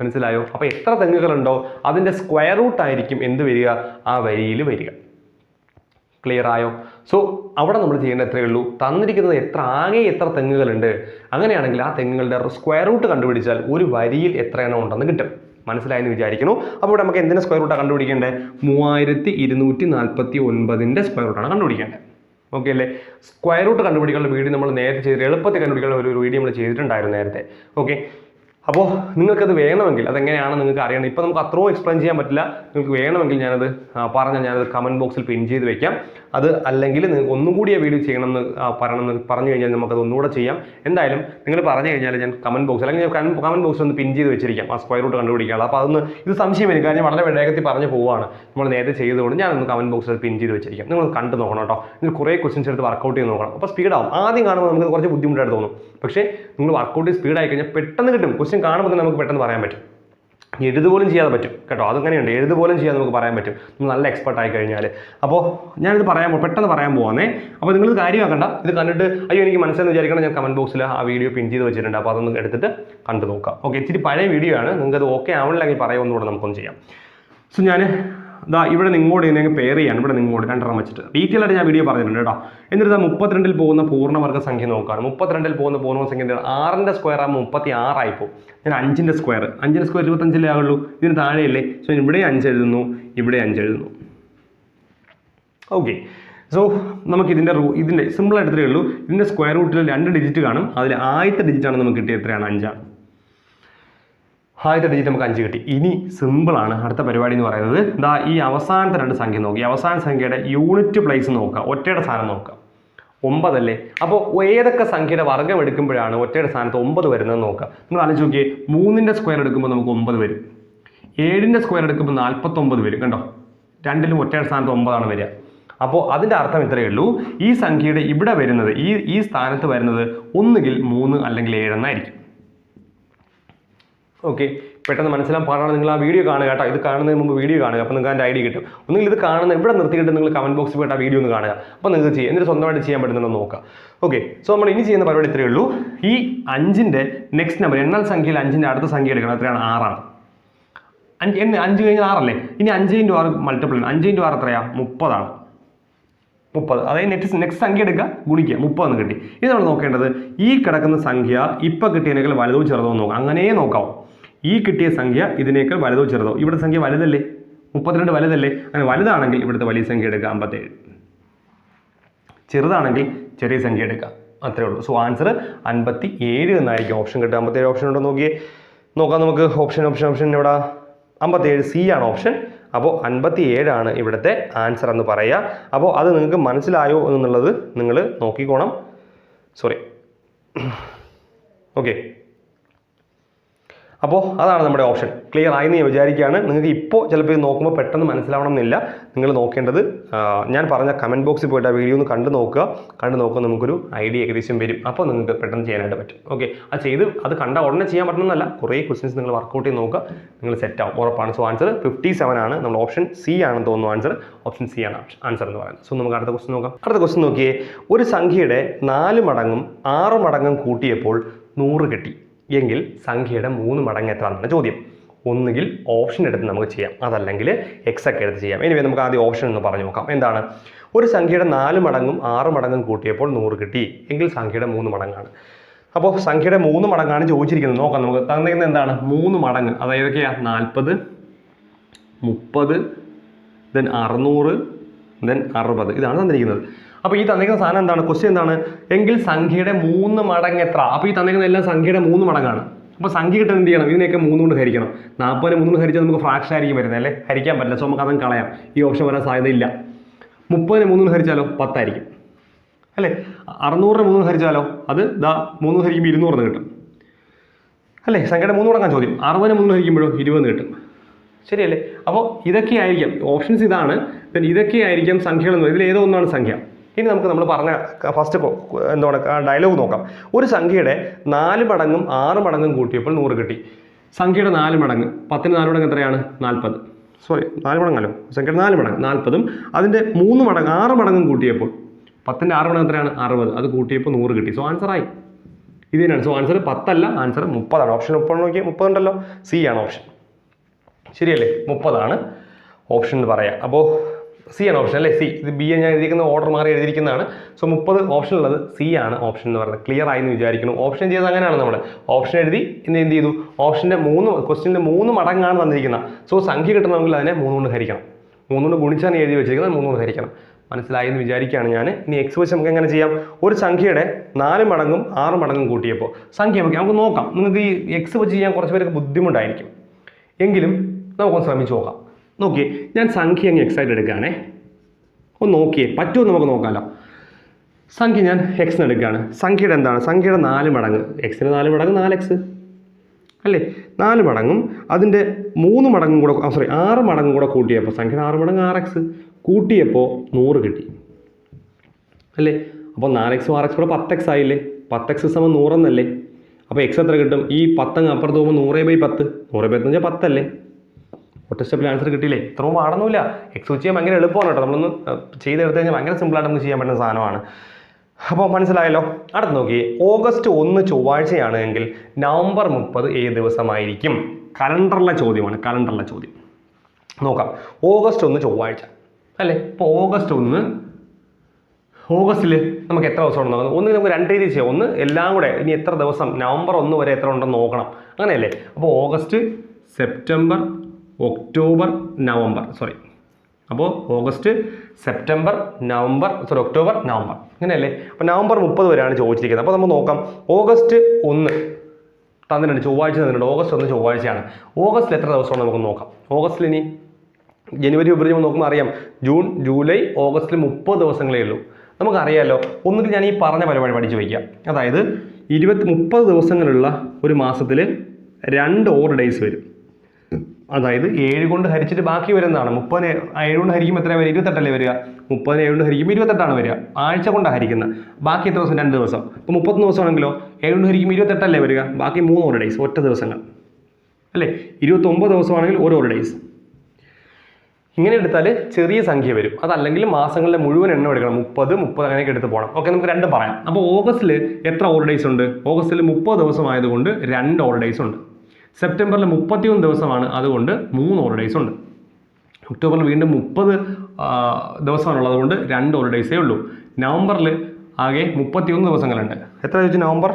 മനസ്സിലായോ? അപ്പോൾ എത്ര തെങ്ങുകളുണ്ടോ അതിൻ്റെ സ്ക്വയർ റൂട്ടായിരിക്കും എന്ത് വരിക? ആ വരിയിൽ വരിക. ക്ലിയർ ആയോ? സോ അവിടെ നമ്മൾ ചെയ്യേണ്ട എത്രയേ ഉള്ളൂ, തന്നിരിക്കുന്നത് ആകെ എത്ര തെങ്ങുകളുണ്ട്, അങ്ങനെയാണെങ്കിൽ ആ തെങ്ങുകളുടെ സ്ക്വയർ റൂട്ട് കണ്ടുപിടിച്ചാൽ ഒരു വരിയിൽ എത്ര എണ്ണം ഉണ്ടെന്ന് കിട്ടും. മനസ്സിലായെന്ന് വിചാരിക്കുന്നു. അപ്പോൾ ഇവിടെ നമുക്ക് എന്തിൻ്റെ സ്ക്വയർ റൂട്ടാണ് കണ്ടുപിടിക്കേണ്ടത്? 3249ന്റെ സ്ക്വയർ റൂട്ടാണ് കണ്ടുപിടിക്കേണ്ടത്. ഓക്കെ അല്ലേ? സ്ക്വയർ റൂട്ട് കണ്ടുപിടിക്കാനുള്ള വീഡിയോ നമ്മൾ നേരത്തെ ചെയ്തിട്ട് എളുപ്പത്തിൽ കണ്ടുപിടിക്കാനുള്ള ഒരു വീഡിയോ നമ്മൾ ചെയ്തിട്ടുണ്ടായിരുന്നു നേരത്തെ. ഓക്കെ, അപ്പോൾ നിങ്ങൾക്കത് വേണമെങ്കിൽ അതെങ്ങനെയാണെന്ന് നിങ്ങൾക്ക് അറിയണം. ഇപ്പോൾ നമുക്ക് അത്രയും എക്സ്പ്ലെയിൻ ചെയ്യാൻ പറ്റില്ല. നിങ്ങൾക്ക് വേണമെങ്കിൽ ഞാനത് ഞാനത് കമൻറ്റ് ബോക്സിൽ പിൻ ചെയ്ത് വെക്കാം. അത് അല്ലെങ്കിൽ നിങ്ങൾക്ക് ഒന്നും കൂടി ആ വീഡിയോ ചെയ്യണമെന്ന് പറഞ്ഞു കഴിഞ്ഞാൽ നമുക്കത് ഒന്നുകൂടെ ചെയ്യാം. എന്തായാലും നിങ്ങൾ പറഞ്ഞു കഴിഞ്ഞാൽ ഞാൻ കമൻറ്റ് ബോക്സിൽ അല്ലെങ്കിൽ കമൻറ്റ് ബോക്സിൽ ഒന്ന് പിൻ ചെയ്ത് വെച്ചിരിക്കാം ആ സ്ക്വയർ റൂട്ട് കണ്ടുപിടിക്കാനുള്ള. അപ്പോൾ അതൊന്ന് ഇത് സംശയം വരും, കാരണം വളരെ വേഗത്തിൽ പറഞ്ഞു പോവുകയാണ് നമ്മൾ നേരത്തെ ചെയ്തുകൊണ്ട്. ഞാനൊന്ന് കമൻറ്റ് ബോക്സിൽ പിൻ ചെയ്ത് വെച്ചിരിക്കാം. നിങ്ങൾ കണ്ടു നോക്കണം കേട്ടോ. നിങ്ങൾ കുറേ ക്വസ്റ്റ്യൻസ് എടുത്ത് വർക്കൗട്ട് ചെയ്ത് നോക്കണം. അപ്പോൾ സ്പീഡാവും. ആദ്യം കാണുമ്പോൾ നമുക്ക് കുറച്ച് ബുദ്ധിമുട്ടായിട്ട് തോന്നും, പക്ഷേ നിങ്ങൾ വർക്കൗട്ട് ചെയ്ത് സ്പീഡായി കഴിഞ്ഞാൽ പെട്ടെന്ന് കിട്ടും. ക്വസ്റ്റ്യൻ കാണുമ്പോൾ തന്നെ നമുക്ക് പെട്ടെന്ന് പറയാൻ പറ്റും. എഴുതുപോലും ചെയ്യാതെ പറ്റും കേട്ടോ. അതങ്ങനെയുണ്ട്, എഴുതുപോലും ചെയ്യാതെ നമുക്ക് പറയാൻ പറ്റും നമ്മൾ നല്ല എക്സ്പെർട്ട് ആയി കഴിഞ്ഞാൽ. അപ്പോൾ ഞാനിത് പെട്ടെന്ന് പറയാൻ പോവാന്നേ. അപ്പോൾ നിങ്ങൾ കാര്യമാക്കണ്ട, ഇത് കണ്ടിട്ട് അയ്യോ എനിക്ക് മനസ്സിലെന്ന് വിചാരിക്കണം. ഞാൻ കമൻറ്റ് ബോക്സിൽ ആ വീഡിയോ പിൻ ചെയ്ത് വെച്ചിട്ടുണ്ട്. അപ്പോൾ അതൊന്ന് എടുത്തിട്ട് കണ്ടു നോക്കാം. ഓക്കെ, ഇച്ചിരി പഴയ വീഡിയോ ആണ്. നിങ്ങൾക്കത് ഓക്കെ ആവണില്ലെങ്കിൽ പറയുമെന്നുകൂടെ നമുക്കൊന്ന് ചെയ്യാം. സോ ഞാൻ ഇവിടെ നിങ്ങോട്ട് ഇതിനെ പെയർ ചെയ്യാണ്. ഇവിടെ നിങ്ങോട്ട് 2 എണ്ണം വെച്ചിട്ട് ഡീറ്റെയിൽ ആയിട്ട് ഞാൻ വീഡിയോ പറഞ്ഞിട്ടുണ്ട് കേട്ടോ. എന്നിട്ട് 32ൽ പോകുന്ന പൂർണ്ണവർഗ്ഗ സംഖ്യ നോക്കുകയാണ്. 32ൽ പോകുന്ന പൂർണ്ണ സംഖ്യ 6ന്റെ സ്ക്വയർ ആകുമ്പോൾ 36 ആയിപ്പോൾ. ഞാൻ 5ന്റെ സ്ക്വയർ 25 ആകുള്ളൂ. ഇതിന് താഴെയല്ലേ. സോ ഇവിടെ 5 എഴുതുന്നു, ഇവിടെ 5 എഴുതുന്നു. ഓക്കെ, സോ നമുക്ക് ഇതിൻ്റെ സിമ്പിൾ ആയിട്ടേ ഉള്ളൂ. ഇതിൻ്റെ സ്ക്വയർ റൂട്ടിൽ 2 ഡിജിറ്റ് കാണും. അതിൽ ആദ്യത്തെ ഡിജിറ്റാണ് നമുക്ക് കിട്ടിയത്. എത്രയാണ്? 5 ആണ്. ആദ്യത്തെ ഡിജിറ്റ് നമുക്ക് 5 കിട്ടി. ഇനി സിമ്പിളാണ് അടുത്ത പരിപാടി എന്ന് പറയുന്നത്. ഈ അവസാനത്തെ 2 സംഖ്യ നോക്കി. അവസാന സംഖ്യയുടെ യൂണിറ്റ് പ്ലേസ് നോക്കുക, ഒറ്റയുടെ സ്ഥാനം നോക്കുക. 9 അല്ലേ? അപ്പോൾ ഏതൊക്കെ സംഖ്യയുടെ വർഗ്ഗം എടുക്കുമ്പോഴാണ് ഒറ്റയുടെ സ്ഥാനത്ത് 9 വരുന്നത് നോക്കുക. നിങ്ങൾ ആലോചിച്ച് നോക്കിയേ, 3ന്റെ സ്ക്വയർ എടുക്കുമ്പോൾ നമുക്ക് 9 വരും. 7ന്റെ സ്ക്വയർ എടുക്കുമ്പോൾ 49 വരും. കണ്ടോ, രണ്ടിലും ഒറ്റയുടെ സ്ഥാനത്ത് 9 ആണ് വരിക. അപ്പോൾ അതിൻ്റെ അർത്ഥം ഇത്രയേ ഉള്ളൂ, ഈ സംഖ്യയുടെ ഇവിടെ വരുന്നത് ഈ സ്ഥാനത്ത് വരുന്നത് ഒന്നുകിൽ 3 അല്ലെങ്കിൽ 7 എന്നായിരിക്കും. ഓക്കെ, പെട്ടെന്ന് മനസ്സിലാൻ പാടാണ്. നിങ്ങൾ ആ വീഡിയോ കാണുക കേട്ടോ. ഇത് കാണുന്നതിന് മുമ്പ് വീഡിയോ കാണുക. അപ്പോൾ നിങ്ങൾക്ക് അതിൻ്റെ ഐഡിയ കിട്ടും. ഒന്നുകിൽ ഇത് കാണുന്ന ഇവിടെ നിർത്തിയിട്ട് നിങ്ങൾ കമൻറ്റ് ബോക്സിൽ പോയിട്ട് ആ വീഡിയോ ഒന്ന് കാണുക. അപ്പോൾ നിങ്ങൾക്ക് ചെയ്യാം. എന്നിട്ട് സ്വന്തമായിട്ട് ചെയ്യാൻ പറ്റുന്നുണ്ടോ നോക്കുക. ഓക്കെ, സോ നമ്മൾ ഇനി ചെയ്യുന്ന പരിപാടി ഇത്രയേ ഉള്ളൂ. ഈ 5ന്റെ നെക്സ്റ്റ് നമ്പർ എണ്ണൽ സംഖ്യയിൽ 5ന്റെ അടുത്ത സംഖ്യ എടുക്കണം. എത്രയാണ്? 6 ആണ്. 5 കഴിഞ്ഞാൽ 6 അല്ലേ? ഇനി 5 × 6 മൾട്ടിപ്പിൾ ആണ്. 5 × 6 എത്രയാണ്? 30 ആണ്. 30. അതായത് നെക്സ്റ്റ് സംഖ്യ എടുക്കുക, ഗുണിക്കുക, 30 എന്ന് കിട്ടി. ഇത് നമ്മൾ നോക്കേണ്ടത് ഈ കിടക്കുന്ന സംഖ്യ ഇപ്പം കിട്ടിയതിനേക്കാൾ വലുതോ ചെറുതോ നോക്കാം. അങ്ങനെ നോക്കാം. ഈ കിട്ടിയ സംഖ്യ ഇതിനേക്കാൾ വലുതോ ചെറുതോ. ഇവിടെ സംഖ്യ വലുതല്ലേ? 32 വലുതല്ലേ? അങ്ങനെ വലുതാണെങ്കിൽ ഇവിടുത്തെ വലിയ സംഖ്യ എടുക്കുക, 57. ചെറുതാണെങ്കിൽ ചെറിയ സംഖ്യ എടുക്കുക. അത്രേ ഉള്ളൂ. സോ ആൻസർ 57 എന്നായിരിക്കും. ഓപ്ഷൻ കിട്ടുക. 57 ഓപ്ഷൻ ഉണ്ടോ നോക്കാം നമുക്ക്. ഓപ്ഷൻ ഇവിടെ 57 C ആണ് ഓപ്ഷൻ. അപ്പോൾ 57 ആണ് ഇവിടുത്തെ ആൻസർ എന്ന് പറയുക. അപ്പോൾ അത് നിങ്ങൾക്ക് മനസ്സിലായോ എന്നുള്ളത് നിങ്ങൾ നോക്കിക്കോണം. സോറി. ഓക്കെ, അപ്പോൾ അതാണ് നമ്മുടെ ഓപ്ഷൻ. ക്ലിയർ ആയി എന്ന് ഞാൻ വിചാരിക്കുകയാണ്. നിങ്ങൾക്ക് ഇപ്പോൾ ചിലപ്പോൾ ഇത് നോക്കുമ്പോൾ പെട്ടെന്ന് മനസ്സിലാവണം എന്നില്ല. നിങ്ങൾ നോക്കേണ്ടത് ഞാൻ പറഞ്ഞ കമൻറ്റ് ബോക്സിൽ പോയിട്ട് ആ വീഡിയോ ഒന്ന് കണ്ടു നോക്കുക. നമുക്കൊരു ഐഡിയ ഏകദേശം വരും. അപ്പോൾ നിങ്ങൾക്ക് പെട്ടെന്ന് ചെയ്യാനായിട്ട് പറ്റും. ഓക്കെ, അത് കണ്ട ഉടനെ ചെയ്യാൻ പറ്റണമെന്നല്ല. കുറേ ക്വസ്റ്റ്യൻസ് നിങ്ങൾ വർക്കൗട്ട് ചെയ്ത് നോക്കുക, നിങ്ങൾ സെറ്റ് ആവും, ഉറപ്പാണ്. സോ ആൻസർ 57 ആണ്. നമ്മൾ ഓപ്ഷൻ C ആണെന്ന് തോന്നുന്നു ആൻസർ. ഓപ്ഷൻ C ആണ് ആൻസർ എന്ന് പറയുന്നത്. സോ നമുക്ക് അടുത്ത ക്വസ്റ്റ്യൻ നോക്കാം. അടുത്ത ക്വസ്റ്റ്യൻ നോക്കിയേ. ഒരു സംഖ്യയുടെ 4 മടങ്ങും 6 മടങ്ങും കൂട്ടിയപ്പോൾ 100 കിട്ടി എങ്കിൽ സംഖ്യയുടെ 3 മടങ്ങ് എത്രയാണെന്നാണ് ചോദ്യം. ഒന്നുകിൽ ഓപ്ഷൻ എടുത്ത് നമുക്ക് ചെയ്യാം, അതല്ലെങ്കിൽ എക്സ് ഒക്കെ എടുത്ത് ചെയ്യാം. എനിവേ നമുക്ക് ആദ്യം ഓപ്ഷൻ എന്ന് പറഞ്ഞു നോക്കാം. എന്താണ്? ഒരു സംഖ്യയുടെ 4 മടങ്ങും 6 മടങ്ങും കൂട്ടിയപ്പോൾ 100 കിട്ടി എങ്കിൽ സംഖ്യയുടെ 3 മടങ്ങാണ്. അപ്പോൾ സംഖ്യയുടെ 3 മടങ്ങാണ് ചോദിച്ചിരിക്കുന്നത്. നോക്കാം നമുക്ക്. തന്നിരിക്കുന്നത് എന്താണ്? 3 മടങ്ങ്. അതായത് ഏതൊക്കെയാണ്? 40, 30, ദെൻ 600, ദെൻ 60. ഇതാണ് തന്നിരിക്കുന്നത്. അപ്പോൾ ഈ തന്നിരിക്കുന്ന സാധനം എന്താണ്? ക്വസ്റ്റ്യൻ എന്താണ്? എങ്കിൽ സംഖ്യയുടെ 3 മടങ്ങ് എത്ര? അപ്പോൾ ഈ തന്നിരിക്കുന്ന എല്ലാം സംഖ്യയുടെ 3 മടങ്ങാണ്. അപ്പോൾ സംഖ്യ കിട്ടാൻ എന്ത് ചെയ്യണം? ഇതിനെയൊക്കെ 3 കൊണ്ട് ഹരിക്കണം. 40 3 കൊണ്ട് ഹരിച്ചാൽ നമുക്ക് ഫ്രാക്ഷൻ ആയിരിക്കും വരുന്നത് അല്ലേ? ഹരിക്കാൻ പറ്റില്ല. സോ നമുക്ക് അതും കളയാം. ഈ ഓപ്ഷൻ വരാൻ സാധ്യതയില്ല. 30 3 കൊണ്ട് ഹരിച്ചാലോ? 10 ആയിരിക്കും അല്ലേ? 600 3 കൊണ്ട് ഹരിച്ചാലോ? അത് 3 ഹരിക്കുമ്പോൾ 200 കിട്ടും അല്ലേ? സംഖ്യയുടെ 3 മടങ്ങാൻ ചോദ്യം. 60 3 ഹരിക്കുമ്പോഴോ 20 കിട്ടും. ശരിയല്ലേ? അപ്പോൾ ഇതൊക്കെ ആയിരിക്കാം ഓപ്ഷൻസ്. ഇതാണ്. ഇതൊക്കെ ആയിരിക്കാം സംഖ്യകളെന്ന്. ഇതിൽ ഏതോ ഒന്നാണ് സംഖ്യ. ഇനി നമ്മൾ പറഞ്ഞ ഫസ്റ്റ് എന്താണ് ഡയലോഗ് നോക്കാം. ഒരു സംഖ്യയുടെ 4 മടങ്ങും 6 മടങ്ങും കൂട്ടിയപ്പോൾ 100 കിട്ടി. സംഖ്യയുടെ 4 മടങ്ങ് 10ന് 4 മടങ്ങ് എത്രയാണ്? 40. സോറി 4 മടങ്ങല്ലോ, സംഖ്യയുടെ 4 മടങ്ങ് 40ഉം അതിൻ്റെ 3 മടങ്ങ് 6 മടങ്ങും കൂട്ടിയപ്പോൾ 10ൻ്റെ 6 മടങ്ങ് എത്രയാണ് 60, അത് കൂട്ടിയപ്പോൾ 100 കിട്ടി. സോ ആൻസറായി ഇത് തന്നെയാണ്. സോ ആൻസർ 10 അല്ല, ആൻസർ 30 ആണ്. ഓപ്ഷൻ 30 നോക്കിയാൽ 30 ഉണ്ടല്ലോ, സി ആണ് ഓപ്ഷൻ. ശരിയല്ലേ, 30 ആണ് ഓപ്ഷൻ എന്ന് പറയാം. അപ്പോൾ സി ആണ് ഓപ്ഷൻ അല്ലേ, സി. ഇത് ബി ഞാൻ എഴുതിയിരിക്കുന്ന ഓർഡർ മാറി എഴുതിയിരിക്കുന്നതാണ്. സോ 30 ഓപ്ഷൻ ഉള്ളത് സി ആണ് ഓപ്ഷൻ എന്ന് പറയുന്നത്. ക്ലിയർ ആയി എന്ന് വിചാരിക്കുന്നു. ഓപ്ഷൻ ചെയ്തത് അങ്ങനെയാണ് നമ്മൾ ഓപ്ഷൻ എഴുതി എന്ത് ചെയ്തു, ഓപ്ഷൻ്റെ 3 ക്വസ്റ്റ്യൻ്റെ 3 മടങ്ങാണ് തന്നിരിക്കുന്നത്. സോ സംഖ്യ കിട്ടണമെങ്കിൽ അതിനെ 3 കൊണ്ട് ഹരിക്കണം. 3 കൊണ്ട് ഗുണിച്ചാണ് എഴുതി വെച്ചിരിക്കുന്നത്, 3 കൊണ്ട് ഹരിക്കണം. മനസ്സിലായി എന്ന് വിചാരിക്കുകയാണ് ഞാൻ. ഇനി എക്സ് വെച്ച് നമുക്ക് എങ്ങനെ ചെയ്യാം, ഒരു സംഖ്യയുടെ 4 മടങ്ങും 6 മടങ്ങും കൂട്ടിയപ്പോൾ സംഖ്യ നമുക്ക് നോക്കാം. നിങ്ങൾക്ക് ഈ എക്സ് വെച്ച് ചെയ്യാൻ കുറച്ച് പേർക്ക് ബുദ്ധിമുട്ടായിരിക്കും, എങ്കിലും നമുക്കൊന്ന് ശ്രമിച്ച് നോക്കാം. നോക്കിയേ, ഞാൻ സംഖ്യ അങ്ങ് എക്സ് ആയിട്ട് എടുക്കുകയാണേ, ഒന്ന് നോക്കിയേ പറ്റുമോ നമുക്ക് നോക്കാമല്ലോ. സംഖ്യ ഞാൻ എക്സിന് എടുക്കുകയാണ്. സംഖ്യയുടെ എന്താണ്, സംഖ്യയുടെ 4 മടങ്ങ്, എക്സിന് 4 മടങ്ങ് 4x അല്ലേ, 4 മടങ്ങും അതിൻ്റെ 3 മടങ്ങും കൂടെ 6 മടങ്ങും കൂടെ കൂട്ടിയപ്പോൾ സംഖ്യയുടെ 6 മടങ്ങ് 6x കൂട്ടിയപ്പോൾ 100 കിട്ടി അല്ലേ. അപ്പോൾ 4x 6x കൂടെ 10x ആയില്ലേ, 10x = 100 എന്നല്ലേ. അപ്പോൾ എക്സ് എത്ര കിട്ടും, ഈ 10 അപ്പുറത്ത് പോകുമ്പോൾ 100/10, 100/10 എന്ന് വെച്ചാൽ 10 അല്ലേ. ഒറ്റ സ്റ്റെപ്പിൽ ആൻസർ കിട്ടിയില്ലേ. ഇത്രയും പാടൊന്നുമില്ല. എക്സ് വെച്ച് ചെയ്യാൻ ഭയങ്കര എളുപ്പമാണ് കേട്ടോ, നമ്മളൊന്ന് ചെയ്തെടുത്ത് കഴിഞ്ഞാൽ ഭയങ്കര സിമ്പിളായിട്ട് നമുക്ക് ചെയ്യാൻ പറ്റുന്ന സാധനമാണ്. അപ്പോൾ മനസ്സിലായല്ലോ. അടുത്ത് നോക്കി, ഓഗസ്റ്റ് 1 ചൊവ്വാഴ്ചയാണ് എങ്കിൽ നവംബർ 30 ഏത് ദിവസമായിരിക്കും? കലണ്ടറിലെ ചോദ്യമാണ്, കലണ്ടറിലെ ചോദ്യം. നോക്കാം. ഓഗസ്റ്റ് 1 ചൊവ്വാഴ്ച അല്ലേ. ഇപ്പോൾ ഓഗസ്റ്റിൽ നമുക്ക് എത്ര ദിവസം ഉണ്ടെന്ന് നോക്കാം. ഒന്ന് നമുക്ക് 2 രീതി ചെയ്യാം. ഒന്ന് എല്ലാം കൂടെ ഇനി എത്ര ദിവസം നവംബർ 1 വരെ എത്ര ഉണ്ടെന്ന് നോക്കണം, അങ്ങനെയല്ലേ. അപ്പോൾ ഓഗസ്റ്റ്, സെപ്റ്റംബർ, ഒക്ടോബർ, നവംബർ, അപ്പോൾ ഓഗസ്റ്റ്, സെപ്റ്റംബർ, ഒക്ടോബർ, നവംബർ, അങ്ങനെയല്ലേ. അപ്പോൾ നവംബർ 30 വരെയാണ് ചോദിച്ചിരിക്കുന്നത്. അപ്പോൾ നമുക്ക് നോക്കാം. ഓഗസ്റ്റ് 1 തന്നിട്ടുണ്ട്, ചൊവ്വാഴ്ച തന്നിട്ടുണ്ട്. ഓഗസ്റ്റ് 1 ചൊവ്വാഴ്ചയാണ്. ഓഗസ്റ്റിൽ എത്ര ദിവസമാണ് നമുക്ക് നോക്കാം. ഓഗസ്റ്റിൽ ഇനി ജനുവരി, ഫെബ്രുവരി നോക്കുമ്പോൾ അറിയാം, ജൂൺ, ജൂലൈ, ഓഗസ്റ്റിൽ 30 ദിവസങ്ങളേ ഉള്ളൂ. നമുക്കറിയാമല്ലോ. ഒന്നുകിൽ ഞാൻ ഈ പറഞ്ഞ പരിപാടി പഠിച്ചു വയ്ക്കാം. അതായത് 30 ദിവസങ്ങളുള്ള ഒരു മാസത്തിൽ 2 ഓഡ് ഡേയ്സ് വരും. അതായത് 7 കൊണ്ട് ഹരിച്ചിട്ട് ബാക്കി വരുന്നതാണ്. 30 7 കൊണ്ട് ഹരിക്കുമ്പോൾ എത്ര വരിക, 28 വരിക. 30 7 കൊണ്ട് ഹരിക്കുമ്പോൾ 28 വരിക. ആഴ്ച കൊണ്ടാണ് ഹരിക്കുന്നത്. ബാക്കി എത്ര ദിവസം, 2 ദിവസം. ഇപ്പോൾ 30 ദിവസമാണെങ്കിലോ 7 കൊണ്ട് ഹരിക്കുമ്പോൾ 28 വരിക. ബാക്കി 3 ഓഡ് ഡേയ്സ്, ഒറ്റ ദിവസങ്ങൾ അല്ലേ. 29 ദിവസമാണെങ്കിൽ 1 ഓഡ് ഡേയ്സ്. ഇങ്ങനെ എടുത്താൽ ചെറിയ സംഖ്യ വരും. അതല്ലെങ്കിൽ മാസങ്ങളിലെ മുഴുവൻ എണ്ണം എടുക്കണം. 30 അങ്ങനെയൊക്കെ എടുത്ത് പോകണം. ഓക്കെ, നമുക്ക് 2 പറയാം. അപ്പോൾ ഓഗസ്റ്റിൽ എത്ര ഓഡ് ഡേയ്സ് ഉണ്ട്? ഓഗസ്റ്റിൽ 30 ദിവസം ആയതുകൊണ്ട് 2 ഓഡ് ഡേയ്സ് ഉണ്ട്. സെപ്റ്റംബറിൽ 31 ദിവസമാണ്, അതുകൊണ്ട് 3 ഓഡ് ഡേയ്സ് ഉണ്ട്. ഒക്ടോബറിൽ വീണ്ടും 30 ദിവസമാണുള്ളത് കൊണ്ട് 2 ഓഡ് ഡേയ്സേ ഉള്ളൂ. നവംബറിൽ ആകെ 31 ദിവസങ്ങളുണ്ട്. എത്ര ചോദിച്ചു നവംബർ?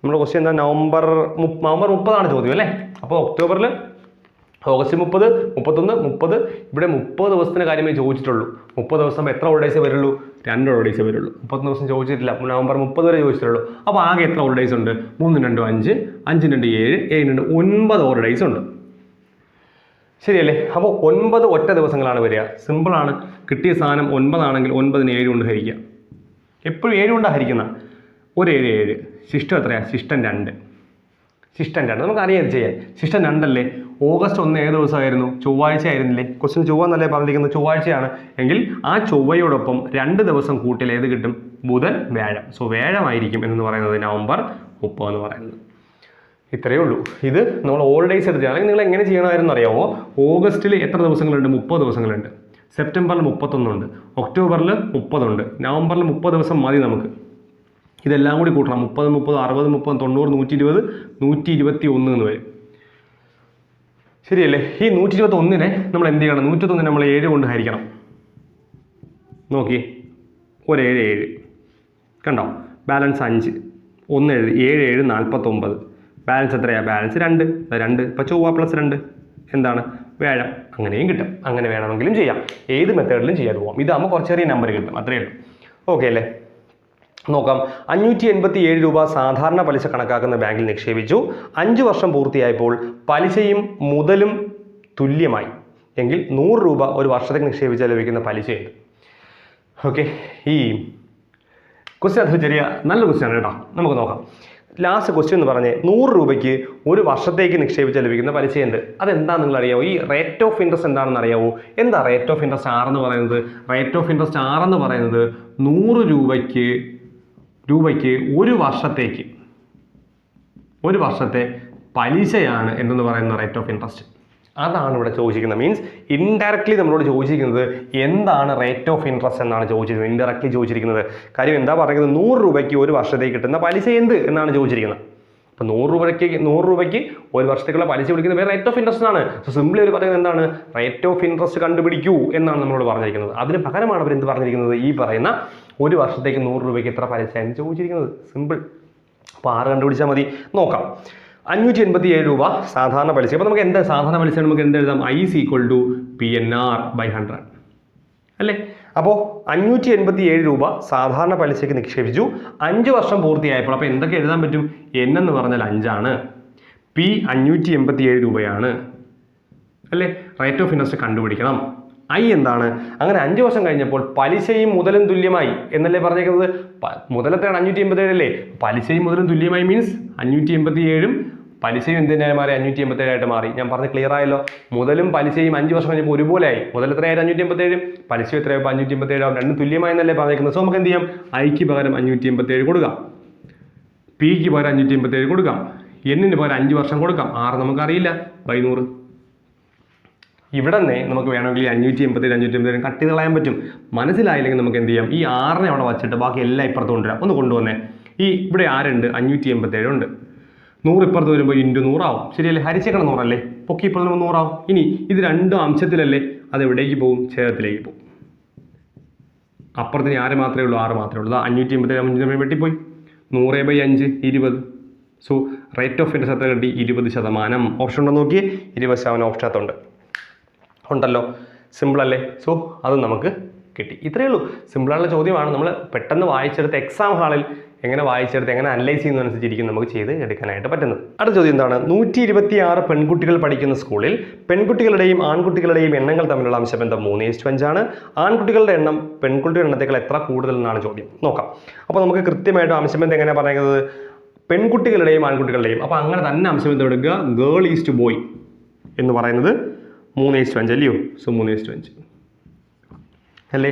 നമ്മുടെ ക്വസ്റ്റ്യൻ എന്താ, നവംബർ 30 ചോദ്യം അല്ലേ. അപ്പോൾ ഒക്ടോബറിൽ ഓഗസ്റ്റ് 30, 31, 30. ഇവിടെ 30 ദിവസത്തിന് കാര്യമേ ചോദിച്ചിട്ടുള്ളൂ. 30 ദിവസം എത്ര ഓഡ് ഡേയ്സേ വരുള്ളൂ? 2 ഓഡ് ഡേയ്സേ വരുള്ളൂ. 30 ദിവസം ചോദിച്ചിട്ടില്ല, നവംബർ 30 വരെ ചോദിച്ചിട്ടുള്ളൂ. അപ്പോൾ ആകെ എത്ര ഓഡ് ഡേയ്സ് ഉണ്ട്? 3 2 5, 5 2 7, 7 2 9 ഓഡ് ഡേയ്സ് ഉണ്ട്. ശരിയല്ലേ. അപ്പോൾ 9 ഒറ്റ ദിവസങ്ങളാണ് വരിക. സിമ്പിളാണ്. കിട്ടിയ സാധനം 9 ആണെങ്കിൽ 9നെ 7 കൊണ്ട് ഹരിക്കുക. എപ്പോഴും 7 കൊണ്ടാണ് ഹരിക്കുന്നത്. ഒരു 7 7. ശിഷ്ടം എത്രയാണ്? ശിഷ്ടം 2. നമുക്കറിയാം ചെയ്യാൻ. ശിഷ്ടം 2 അല്ലേ. ഓഗസ്റ്റ് 1 ഏത് ദിവസമായിരുന്നു? ചൊവ്വാഴ്ച ആയിരുന്നില്ലേ? ക്വസ്റ്റ്യൻ ചൊവ്വ എന്നല്ലേ പറഞ്ഞിരിക്കുന്നത്, ചൊവ്വാഴ്ചയാണ് എങ്കിൽ ആ ചൊവ്വയോടൊപ്പം 2 ദിവസം കൂട്ടിയാൽ ഏത് കിട്ടും? ബുധൻ, വ്യാഴം. സോ വ്യാഴമായിരിക്കും എന്ന് പറയുന്നത് നവംബർ 30 എന്ന് പറയുന്നത്. ഇത്രയേ ഉള്ളൂ. ഇത് നമ്മൾ ഓൾ ഡേയ്സ് എടുക്കുകയാണെങ്കിൽ നിങ്ങൾ എങ്ങനെ ചെയ്യണമായിരുന്നു അറിയാമോ? ഓഗസ്റ്റിൽ എത്ര ദിവസങ്ങളുണ്ട്? 30 ദിവസങ്ങളുണ്ട്. സെപ്റ്റംബറിൽ 31 ഉണ്ട്. ഒക്ടോബറിൽ 30 ഉണ്ട്. നവംബറിൽ 30 ദിവസം മതി നമുക്ക്. ഇതെല്ലാം കൂടി കൂട്ടണം. 30 60 30 90 120 121 എന്ന് വരും. ശരിയല്ലേ. ഈ 121നെ നമ്മൾ എന്ത് ചെയ്യണം? 121 നമ്മൾ 7 കൊണ്ട് ഹരിക്കണം. നോക്കി, ഒരു 7 7 കണ്ടോ? ബാലൻസ് 5. 1 7 7 49. ബാലൻസ് എത്രയാണ്? ബാലൻസ് 2. ഇപ്പോൾ ചൊവ്വ പ്ലസ് 2 എന്താണ്? വ്യാഴം. അങ്ങനെയും കിട്ടും. അങ്ങനെ വേണമെങ്കിലും ചെയ്യാം. ഏത് മെത്തേഡിലും ചെയ്യാൻ പോകാം. ഇതാകുമ്പോൾ കുറച്ച് ചെറിയ നമ്പർ കിട്ടും, അത്രയേ ഉള്ളൂ. ഓക്കെ അല്ലേ. നോക്കാം. 587 രൂപ സാധാരണ പലിശ കണക്കാക്കുന്ന ബാങ്കിൽ നിക്ഷേപിച്ചു. 5 വർഷം പൂർത്തിയായപ്പോൾ പലിശയും മുതലും തുല്യമായി എങ്കിൽ 100 രൂപ ഒരു വർഷത്തേക്ക് നിക്ഷേപിച്ചാൽ ലഭിക്കുന്ന പലിശയുണ്ട്. ഓക്കെ, ഈ ക്വസ്റ്റ്യൻ അത് ചെറിയ നല്ല ക്വസ്റ്റ്യൻ ആണ് കേട്ടോ. നമുക്ക് നോക്കാം. ലാസ്റ്റ് ക്വസ്റ്റ്യൻ എന്ന് പറഞ്ഞ് 100 രൂപയ്ക്ക് ഒരു വർഷത്തേക്ക് നിക്ഷേപിച്ചാൽ ലഭിക്കുന്ന പലിശയുണ്ട്. അതെന്താണെന്ന് നിങ്ങൾ അറിയാമോ? ഈ റേറ്റ് ഓഫ് ഇൻട്രസ്റ്റ് എന്താണെന്ന് അറിയാമോ? എന്താ റേറ്റ് ഓഫ് ഇൻട്രസ്റ്റ് R എന്ന് പറയുന്നത്? റേറ്റ് ഓഫ് ഇൻട്രസ്റ്റ് R എന്ന് പറയുന്നത് 100 രൂപയ്ക്ക് ഒരു വർഷത്തെ പലിശയാണ് എന്തെന്ന് പറയുന്ന റേറ്റ് ഓഫ് ഇൻട്രസ്റ്റ്. അതാണ് ഇവിടെ ചോദിച്ചിരിക്കുന്നത്. മീൻസ് ഇൻഡയറക്ട്ലി നമ്മളോട് ചോദിച്ചിരിക്കുന്നത് എന്താണ് റേറ്റ് ഓഫ് ഇൻട്രസ്റ്റ് എന്നാണ് ചോദിച്ചിരിക്കുന്നത്. ഇൻഡയറക്ട്ലി ചോദിച്ചിരിക്കുന്നത് കാര്യം എന്താ പറയുന്നത്, 100 രൂപയ്ക്ക് ഒരു വർഷത്തേക്ക് കിട്ടുന്ന പലിശ എന്ത് എന്നാണ് ചോദിച്ചിരിക്കുന്നത്. അപ്പോൾ 100 രൂപയ്ക്ക് ഒരു വർഷത്തേക്കുള്ള പലിശ വിളിക്കുന്നത് വേറെ റേറ്റ് ഓഫ് ഇൻട്രസ്റ്റ് ആണ്. സോ സിംപ്ലി അവർ പറയുന്നത് എന്താണ്, റേറ്റ് ഓഫ് ഇൻട്രസ്റ്റ് കണ്ടുപിടിക്കൂ എന്നാണ് നമ്മളോട് പറഞ്ഞിരിക്കുന്നത്. അതിന് പകരമാണ് അവർ എന്ത് പറഞ്ഞിരിക്കുന്നത്, ഈ പറയുന്ന ഒരു വർഷത്തേക്ക് 100 രൂപയ്ക്ക് എത്ര പലിശ എന്ന് ചോദിച്ചിരിക്കുന്നത്. സിമ്പിൾ. അപ്പോൾ 6 കണ്ടുപിടിച്ചാൽ മതി. നോക്കാം. 587 രൂപ സാധാരണ പലിശ. അപ്പോൾ നമുക്ക് എന്താ സാധാരണ പലിശ, നമുക്ക് എന്ത് എഴുതാം, I is equal to PNR/100 അല്ലേ. അപ്പോൾ 587 രൂപ സാധാരണ പലിശയ്ക്ക് നിക്ഷേപിച്ചു. 5 വർഷം പൂർത്തിയായപ്പോൾ അപ്പോൾ എന്തൊക്കെ എഴുതാൻ പറ്റും, N എന്ന് പറഞ്ഞാൽ 5 ആണ്, P 587 രൂപയാണ് അല്ലേ. റേറ്റ് ഓഫ് ഇൻട്രസ്റ്റ് കണ്ടുപിടിക്കണം. I എന്താണ്, അങ്ങനെ 5 വർഷം കഴിഞ്ഞപ്പോൾ പലിശയും മുതലും തുല്യമായി എന്നല്ലേ പറഞ്ഞേക്കുന്നത്. മുതലത്തെയാണ് 587 അല്ലേ, പലിശയും മുതലും തുല്യമായി മീൻസ് 587 പലിശയും എന്തിനായി മാറി, 587 ആയിട്ട് മാറി. ഞാൻ പറഞ്ഞ് ക്ലിയർ ആയല്ലോ. മുതലും പലിശയും 5 വർഷം കഴിഞ്ഞപ്പോൾ ഒരുപോലെ ആയി. മുതൽ എത്രയായി, 587, പലിശ എത്രയായപ്പോൾ 587 ആവും. രണ്ടും തുല്യമായി എന്നല്ലേ പറഞ്ഞേക്കുന്നത്. സോ നമുക്ക് എന്ത് ചെയ്യാം, ഐക്ക് പകരം 587 കൊടുക്കാം, പിക്ക് പകരം 587 കൊടുക്കാം, എന്നിന് പകരം 5 വർഷം കൊടുക്കാം. 6 നമുക്കറിയില്ല, ബൈ 100. ഇവിടെ നിന്ന് നമുക്ക് വേണമെങ്കിൽ 587 കട്ട് ചെയ്ത് കളയാൻ പറ്റും. മനസ്സിലായില്ലെങ്കിൽ നമുക്ക് എന്ത് ചെയ്യാം, ഈ 6നെ അവിടെ വച്ചിട്ട് ബാക്കി എല്ലാം ഇപ്പുറത്ത് കൊണ്ടുവരാം. ഒന്ന് കൊണ്ടുവന്നേ. ഈ ഇവിടെ ആരുണ്ട്, 587 ഉണ്ട്. 100 ഇപ്പുറത്ത് വരുമ്പോൾ ഇൻറ്റു 100 ആവും. ശരിയല്ലേ, ഹരിച്ചേക്കണം 100 അല്ലേ, പൊക്കി ഇപ്പുറത്ത് 100 ആവും. ഇനി ഇത് രണ്ടും അംശത്തിലല്ലേ, അത് എവിടേക്ക് പോകും, ഛേദത്തിലേക്ക് പോകും. അപ്പുറത്തിന് ആര് മാത്രമേ ഉള്ളൂ, 6 മാത്രമേ ഉള്ളൂ. 587 വെട്ടിപ്പോയി. 100/5 20. സോ റേറ്റ് ഓഫ് ഇൻട്രസ്റ്റ് എത്ര കിട്ടി, 20%. ഓപ്ഷൻ ഉണ്ടോ നോക്കി, 20% ഓപ്ഷനകത്തുണ്ട്, ഉണ്ടല്ലോ. സിമ്പിൾ അല്ലേ. സോ അത് നമുക്ക് കിട്ടി. ഇത്രയേ ഉള്ളൂ. സിമ്പിളായുള്ള ചോദ്യമാണ്. നമ്മൾ പെട്ടെന്ന് വായിച്ചെടുത്ത് എക്സാം ഹാളിൽ എങ്ങനെ വായിച്ചെടുത്ത് എങ്ങനെ അനലൈസ് ചെയ്യുന്നതനുസരിച്ചിരിക്കും നമുക്ക് ചെയ്ത് എടുക്കാനായിട്ട് പറ്റുന്നത്. അടുത്ത ചോദ്യം എന്താണ്, 126 പെൺകുട്ടികൾ പഠിക്കുന്ന സ്കൂളിൽ പെൺകുട്ടികളുടെയും ആൺകുട്ടികളുടെയും എണ്ണങ്ങൾ തമ്മിലുള്ള അംശബന്ധം 3:5 ആണ്. ആൺകുട്ടികളുടെ എണ്ണം പെൺകുട്ടികളുടെ എണ്ണത്തേക്കാൾ എത്ര കൂടുതൽ എന്നാണ് ചോദ്യം. നോക്കാം. അപ്പോൾ നമുക്ക് കൃത്യമായിട്ട് അംശബന്ധം എങ്ങനെയാണ് പറയുന്നത്, പെൺകുട്ടികളുടെയും ആൺകുട്ടികളുടെയും. അപ്പോൾ അങ്ങനെ തന്നെ അംശബന്ധം എടുക്കുക. ഗേൾ ഈസ് ടു ബോയ് എന്ന് പറയുന്നത് 3:5 അല്ലയോ. സോ 3:5 അല്ലേ.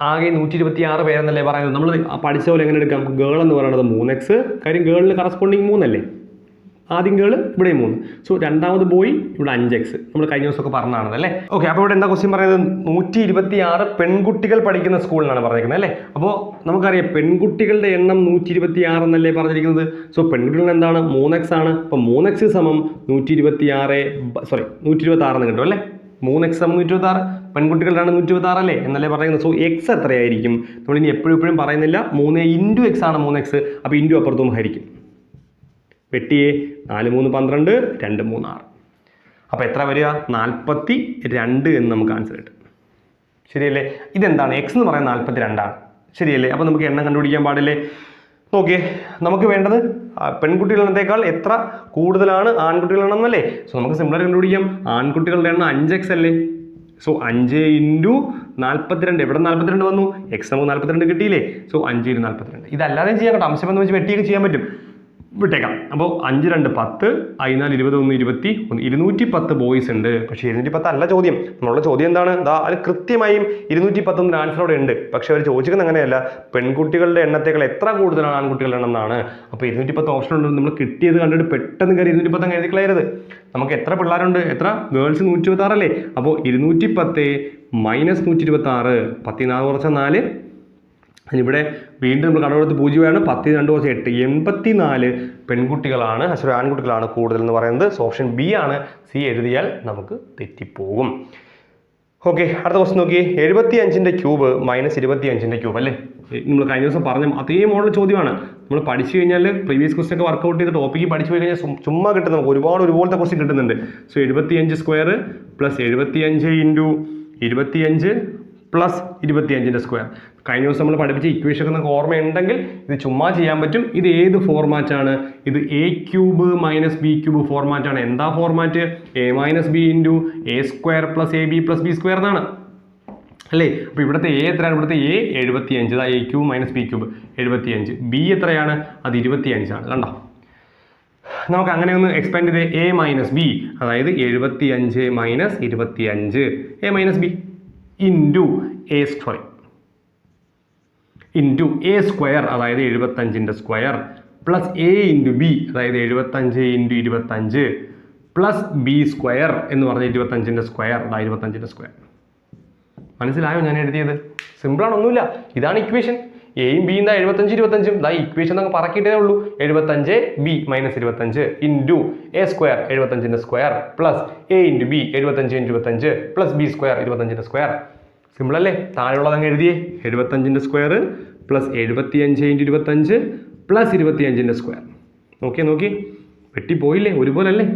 ആകെ 126 പേരെന്നല്ലേ പറയുന്നത്. നമ്മൾ പഠിച്ച പോലെ എങ്ങനെ എടുക്കാം, ഗേൾ എന്ന് പറയുന്നത് 3x, കാര്യം ഗേളിന് കറസ്പോണ്ടിങ് 3 അല്ലേ. ആദ്യം ഗേൾ, ഇവിടെ 3. സോ രണ്ടാമത് ബോയ്, ഇവിടെ 5x. നമ്മൾ കഴിഞ്ഞ ദിവസമൊക്കെ പറഞ്ഞതാണ് അല്ലേ. ഓക്കെ. അപ്പോൾ ഇവിടെ എന്താ ക്വസ്റ്റ്യൻ പറയുന്നത്, 126 പെൺകുട്ടികൾ പഠിക്കുന്ന സ്കൂളിലാണ് പറഞ്ഞിരിക്കുന്നത് അല്ലേ. അപ്പോൾ നമുക്കറിയാം പെൺകുട്ടികളുടെ എണ്ണം 126 എന്നല്ലേ പറഞ്ഞിരിക്കുന്നത്. സോ പെൺകുട്ടികൾ എന്താണ്, 3x ആണ്. അപ്പോൾ 3x സമം 126 എന്ന് കിട്ടും അല്ലേ. 3x സമം 126, പെൺകുട്ടികളുടെ 126 അല്ലേ എന്നല്ലേ പറയുന്നത്. സോ എക്സ് എത്രയായിരിക്കും, നമ്മളിനി എപ്പോഴും പറയുന്നില്ല. 3 ഇൻറ്റു എക്സ് ആണ് 3x. അപ്പോൾ ഇൻറ്റു അപ്പുറത്തും ഹരിക്കും. വെട്ടിയേ 4 3 12, 2 3 6. അപ്പോൾ എത്ര വരിക, 42 എന്ന് നമുക്ക് ആൻസർ കിട്ടും. ശരിയല്ലേ. ഇതെന്താണ്, എക്സ് എന്ന് പറയുന്നത് 42 ആണ്. ശരിയല്ലേ. അപ്പോൾ നമുക്ക് എണ്ണം കണ്ടുപിടിക്കാൻ പാടില്ലേ. നോക്കിയേ, നമുക്ക് വേണ്ടത് പെൺകുട്ടികളുടെ എണ്ണത്തേക്കാൾ എത്ര കൂടുതലാണ് ആൺകുട്ടികളുടെ എണ്ണം എന്നല്ലേ. സോ നമുക്ക് സിമ്പിളായി കണ്ടുപിടിക്കാം. ആൺകുട്ടികളുടെ എണ്ണം 5x അല്ലേ. സോ 5 ഇൻറ്റു 42, എവിടെ 42 വന്നു, എക്സ് നമുക്ക് 42 കിട്ടിയില്ലേ. സോ 5 × 42. ഇതല്ലാതെ ചെയ്യാൻ കേട്ടോ, അംശബന്ധം വെച്ച് വെട്ടിയൊക്കെ ചെയ്യാൻ പറ്റും. വിട്ടേക്കാം. അപ്പോൾ 5 2 10, 4 21 21, 210 ബോയ്സ് ഉണ്ട്. പക്ഷേ 210 അല്ല ചോദ്യം. നമ്മളുടെ ചോദ്യം എന്താണ്, അത് കൃത്യമായും 210 ആൻസർ അവിടെ ഉണ്ട്. പക്ഷെ അവർ ചോദിക്കുന്നത് അങ്ങനെയല്ല, പെൺകുട്ടികളുടെ എണ്ണത്തേക്കാൾ എത്ര കൂടുതലാണ് ആൺകുട്ടികളുടെ എണ്ണം എന്നാണ്. അപ്പോൾ 210 ഓപ്ഷൻ ഉണ്ട്. നമ്മൾ കിട്ടിയത് കണ്ടിട്ട് പെട്ടെന്ന് കയറി 210 എഴുതി കളയരുത്. നമുക്ക് എത്ര പിള്ളേരുണ്ട്, എത്ര ഗേൾസ് 126 അല്ലേ. അപ്പോൾ 210 മൈനസ് 126, 14 കുറച്ച 4. ഇവിടെ വീണ്ടും നമ്മൾ കടമെടുത്ത് 0 10 2 കുറച്ച് 8, 84 പെൺകുട്ടികളാണ്, ആൺകുട്ടികളാണ് കൂടുതൽ എന്ന് പറയുന്നത്. സോ ഓപ്ഷൻ ബി ആണ്. സി എഴുതിയാൽ നമുക്ക് തെറ്റിപ്പോകും. ഓക്കെ. അടുത്ത ക്വസ്റ്റ്യൻ നോക്കി, 75ന്റെ ക്യൂബ് മൈനസ് 25ന്റെ ക്യൂബ് അല്ലേ. നമ്മൾ കഴിഞ്ഞ ദിവസം പറഞ്ഞ അതേ മോഡൽ ചോദ്യമാണ്. നമ്മൾ പഠിച്ചു കഴിഞ്ഞാൽ പ്രീവിയസ് ക്വസ്റ്റ്യൻ ഒക്കെ വർക്കൗട്ട് ചെയ്ത് ടോപ്പിക്ക് പഠിച്ചു പോയി കഴിഞ്ഞാൽ ചുമ്മാ കിട്ടും. നമുക്ക് ഒരുപോലത്തെ ക്വസ്റ്റ്യൻ കിട്ടുന്നുണ്ട്. So 75 square plus 75 into 25 plus 25ന്റെ സ്ക്വയർ. കഴിഞ്ഞ ദിവസം നമ്മൾ പഠിപ്പിച്ച ഇക്വേഷൻ ഒക്കെ നമുക്ക് ഓർമ്മയുണ്ടെങ്കിൽ ഇത് ചുമ്മാ ചെയ്യാൻ പറ്റും. ഇത് ഏത് ഫോർമാറ്റാണ്, ഇത് a cube minus B cube ഫോർമാറ്റാണ്. എന്താ format, a minus B into a square plus ab plus B square എന്നാണ് അല്ലേ. അപ്പോൾ ഇവിടുത്തെ a എത്രയാണ്, ഇവിടുത്തെ a 75, a cube minus B cube 75, b എത്രയാണ്, അത് 25 ആണ്. കണ്ടോ. നമുക്ക് അങ്ങനെ ഒന്ന് എക്സ്പാൻഡ് ചെയ്ത് a മൈനസ് ബി, അതായത് 75 minus 25, a minus B into a square into a square, അതായത് 75ന്റെ square plus a into B, അതായത് 75 ഇൻറ്റു 25 പ്ലസ് ബി സ്ക്വയർ എന്ന് പറഞ്ഞ 25ൻ്റെ സ്ക്വയർ. 25ൻ്റെ സ്ക്വയർ മനസ്സിലായോ ഞാൻ എഴുതിയത്? സിമ്പിളാണ്, ഒന്നുമില്ല. ഇതാണ് ഇക്വേഷൻ. എയും ബിയും എന്താ 75 25. ഇക്വേഷൻ നമുക്ക് പറക്കിയിട്ടേ ഉള്ളൂ. 75 B minus 25 into A square 75ൻ്റെ square plus A into B 75 × 25 plus B square 25ൻ്റെ സ്ക്വയർ. സിമ്പിൾ അല്ലേ? താഴെയുള്ളത് അങ്ങ് എഴുതിയേ. 75ൻ്റെ സ്ക്വയർ പ്ലസ് 75 × 25 പ്ലസ് 25ൻ്റെ സ്ക്വയർ. നോക്കി വെട്ടിപ്പോയില്ലേ? ഒരുപോലെ അല്ലേ?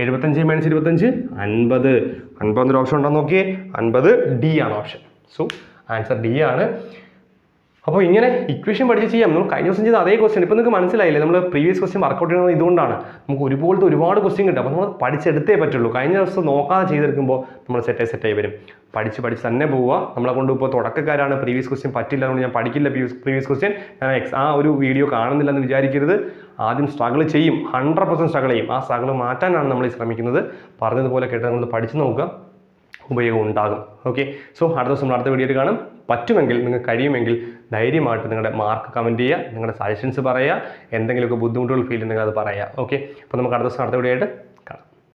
75 മൈനസ് 25 50. 50 എന്നൊരു ഓപ്ഷൻ ഉണ്ടോ നോക്കിയേ. 50 ഡി ആണ് ഓപ്ഷൻ. സോ ആൻസർ ഡി ആണ്. അപ്പോൾ ഇങ്ങനെ ഇക്വേഷൻ പഠിച്ച് ചെയ്യാം. നമ്മൾ കഴിഞ്ഞ ദിവസം ചെയ്ത അതേ ക്വസ്റ്റ്യൻ ഇപ്പോൾ നിങ്ങൾക്ക് മനസ്സിലായില്ലേ? നമ്മൾ പ്രീവിയസ് ക്വസ്റ്റ്യൻ വർക്കൗട്ട് ചെയ്യുന്നത് ഇതുകൊണ്ടാണ്. നമുക്ക് ഒരുപാട് ക്വസ്റ്റ്യൻ കിട്ടും. അപ്പോൾ നമ്മൾ പഠിച്ചെടുത്തേ പറ്റുള്ളൂ. കഴിഞ്ഞ ദിവസം നോക്കാതെ ചെയ്തെടുക്കുമ്പോൾ നമ്മൾ സെറ്റായി വരും. പഠിച്ച് തന്നെ പോവുക. നമ്മളെ കൊണ്ട് ഇപ്പോൾ തുടക്കക്കാരാണ്, പ്രീവിയസ് ക്വസ്റ്റ്യൻ പറ്റില്ല അതുകൊണ്ട് ഞാൻ പഠിക്കില്ല പ്രീവിയസ് ക്വസ്റ്റ്യൻ, ഞാൻ ആ ഒരു വീഡിയോ കാണുന്നില്ല എന്ന് വിചാരിക്കരുത്. ആദ്യം സ്ട്രഗിൾ ചെയ്യും, 100% സ്ട്രഗിൾ ചെയ്യും. ആ സ്ട്രഗിൾ മാറ്റാനാണ് നമ്മൾ ശ്രമിക്കുന്നത്. പറഞ്ഞതുപോലെ കേട്ട് നമ്മൾ പഠിച്ച് നോക്കുക, ഉപയോഗം ഉണ്ടാകും. ഓക്കെ, സോ അടുത്ത ദിവസം നമ്മൾ അടുത്ത വീഡിയോയിൽ കാണും. പറ്റുമെങ്കിൽ, നിങ്ങൾക്ക് കഴിയുമെങ്കിൽ ധൈര്യമായിട്ട് നിങ്ങളുടെ മാർക്ക് കമൻറ്റ് ചെയ്യുക, നിങ്ങളുടെ സജഷൻസ് പറയുക, എന്തെങ്കിലുമൊക്കെ ബുദ്ധിമുട്ടുകൾ ഫീൽ ഉണ്ടെങ്കിൽ അത് പറയുക. ഓക്കെ, അപ്പോൾ നമുക്ക് അടുത്ത ദിവസം അടുത്ത വീഡിയോ ആയിട്ട്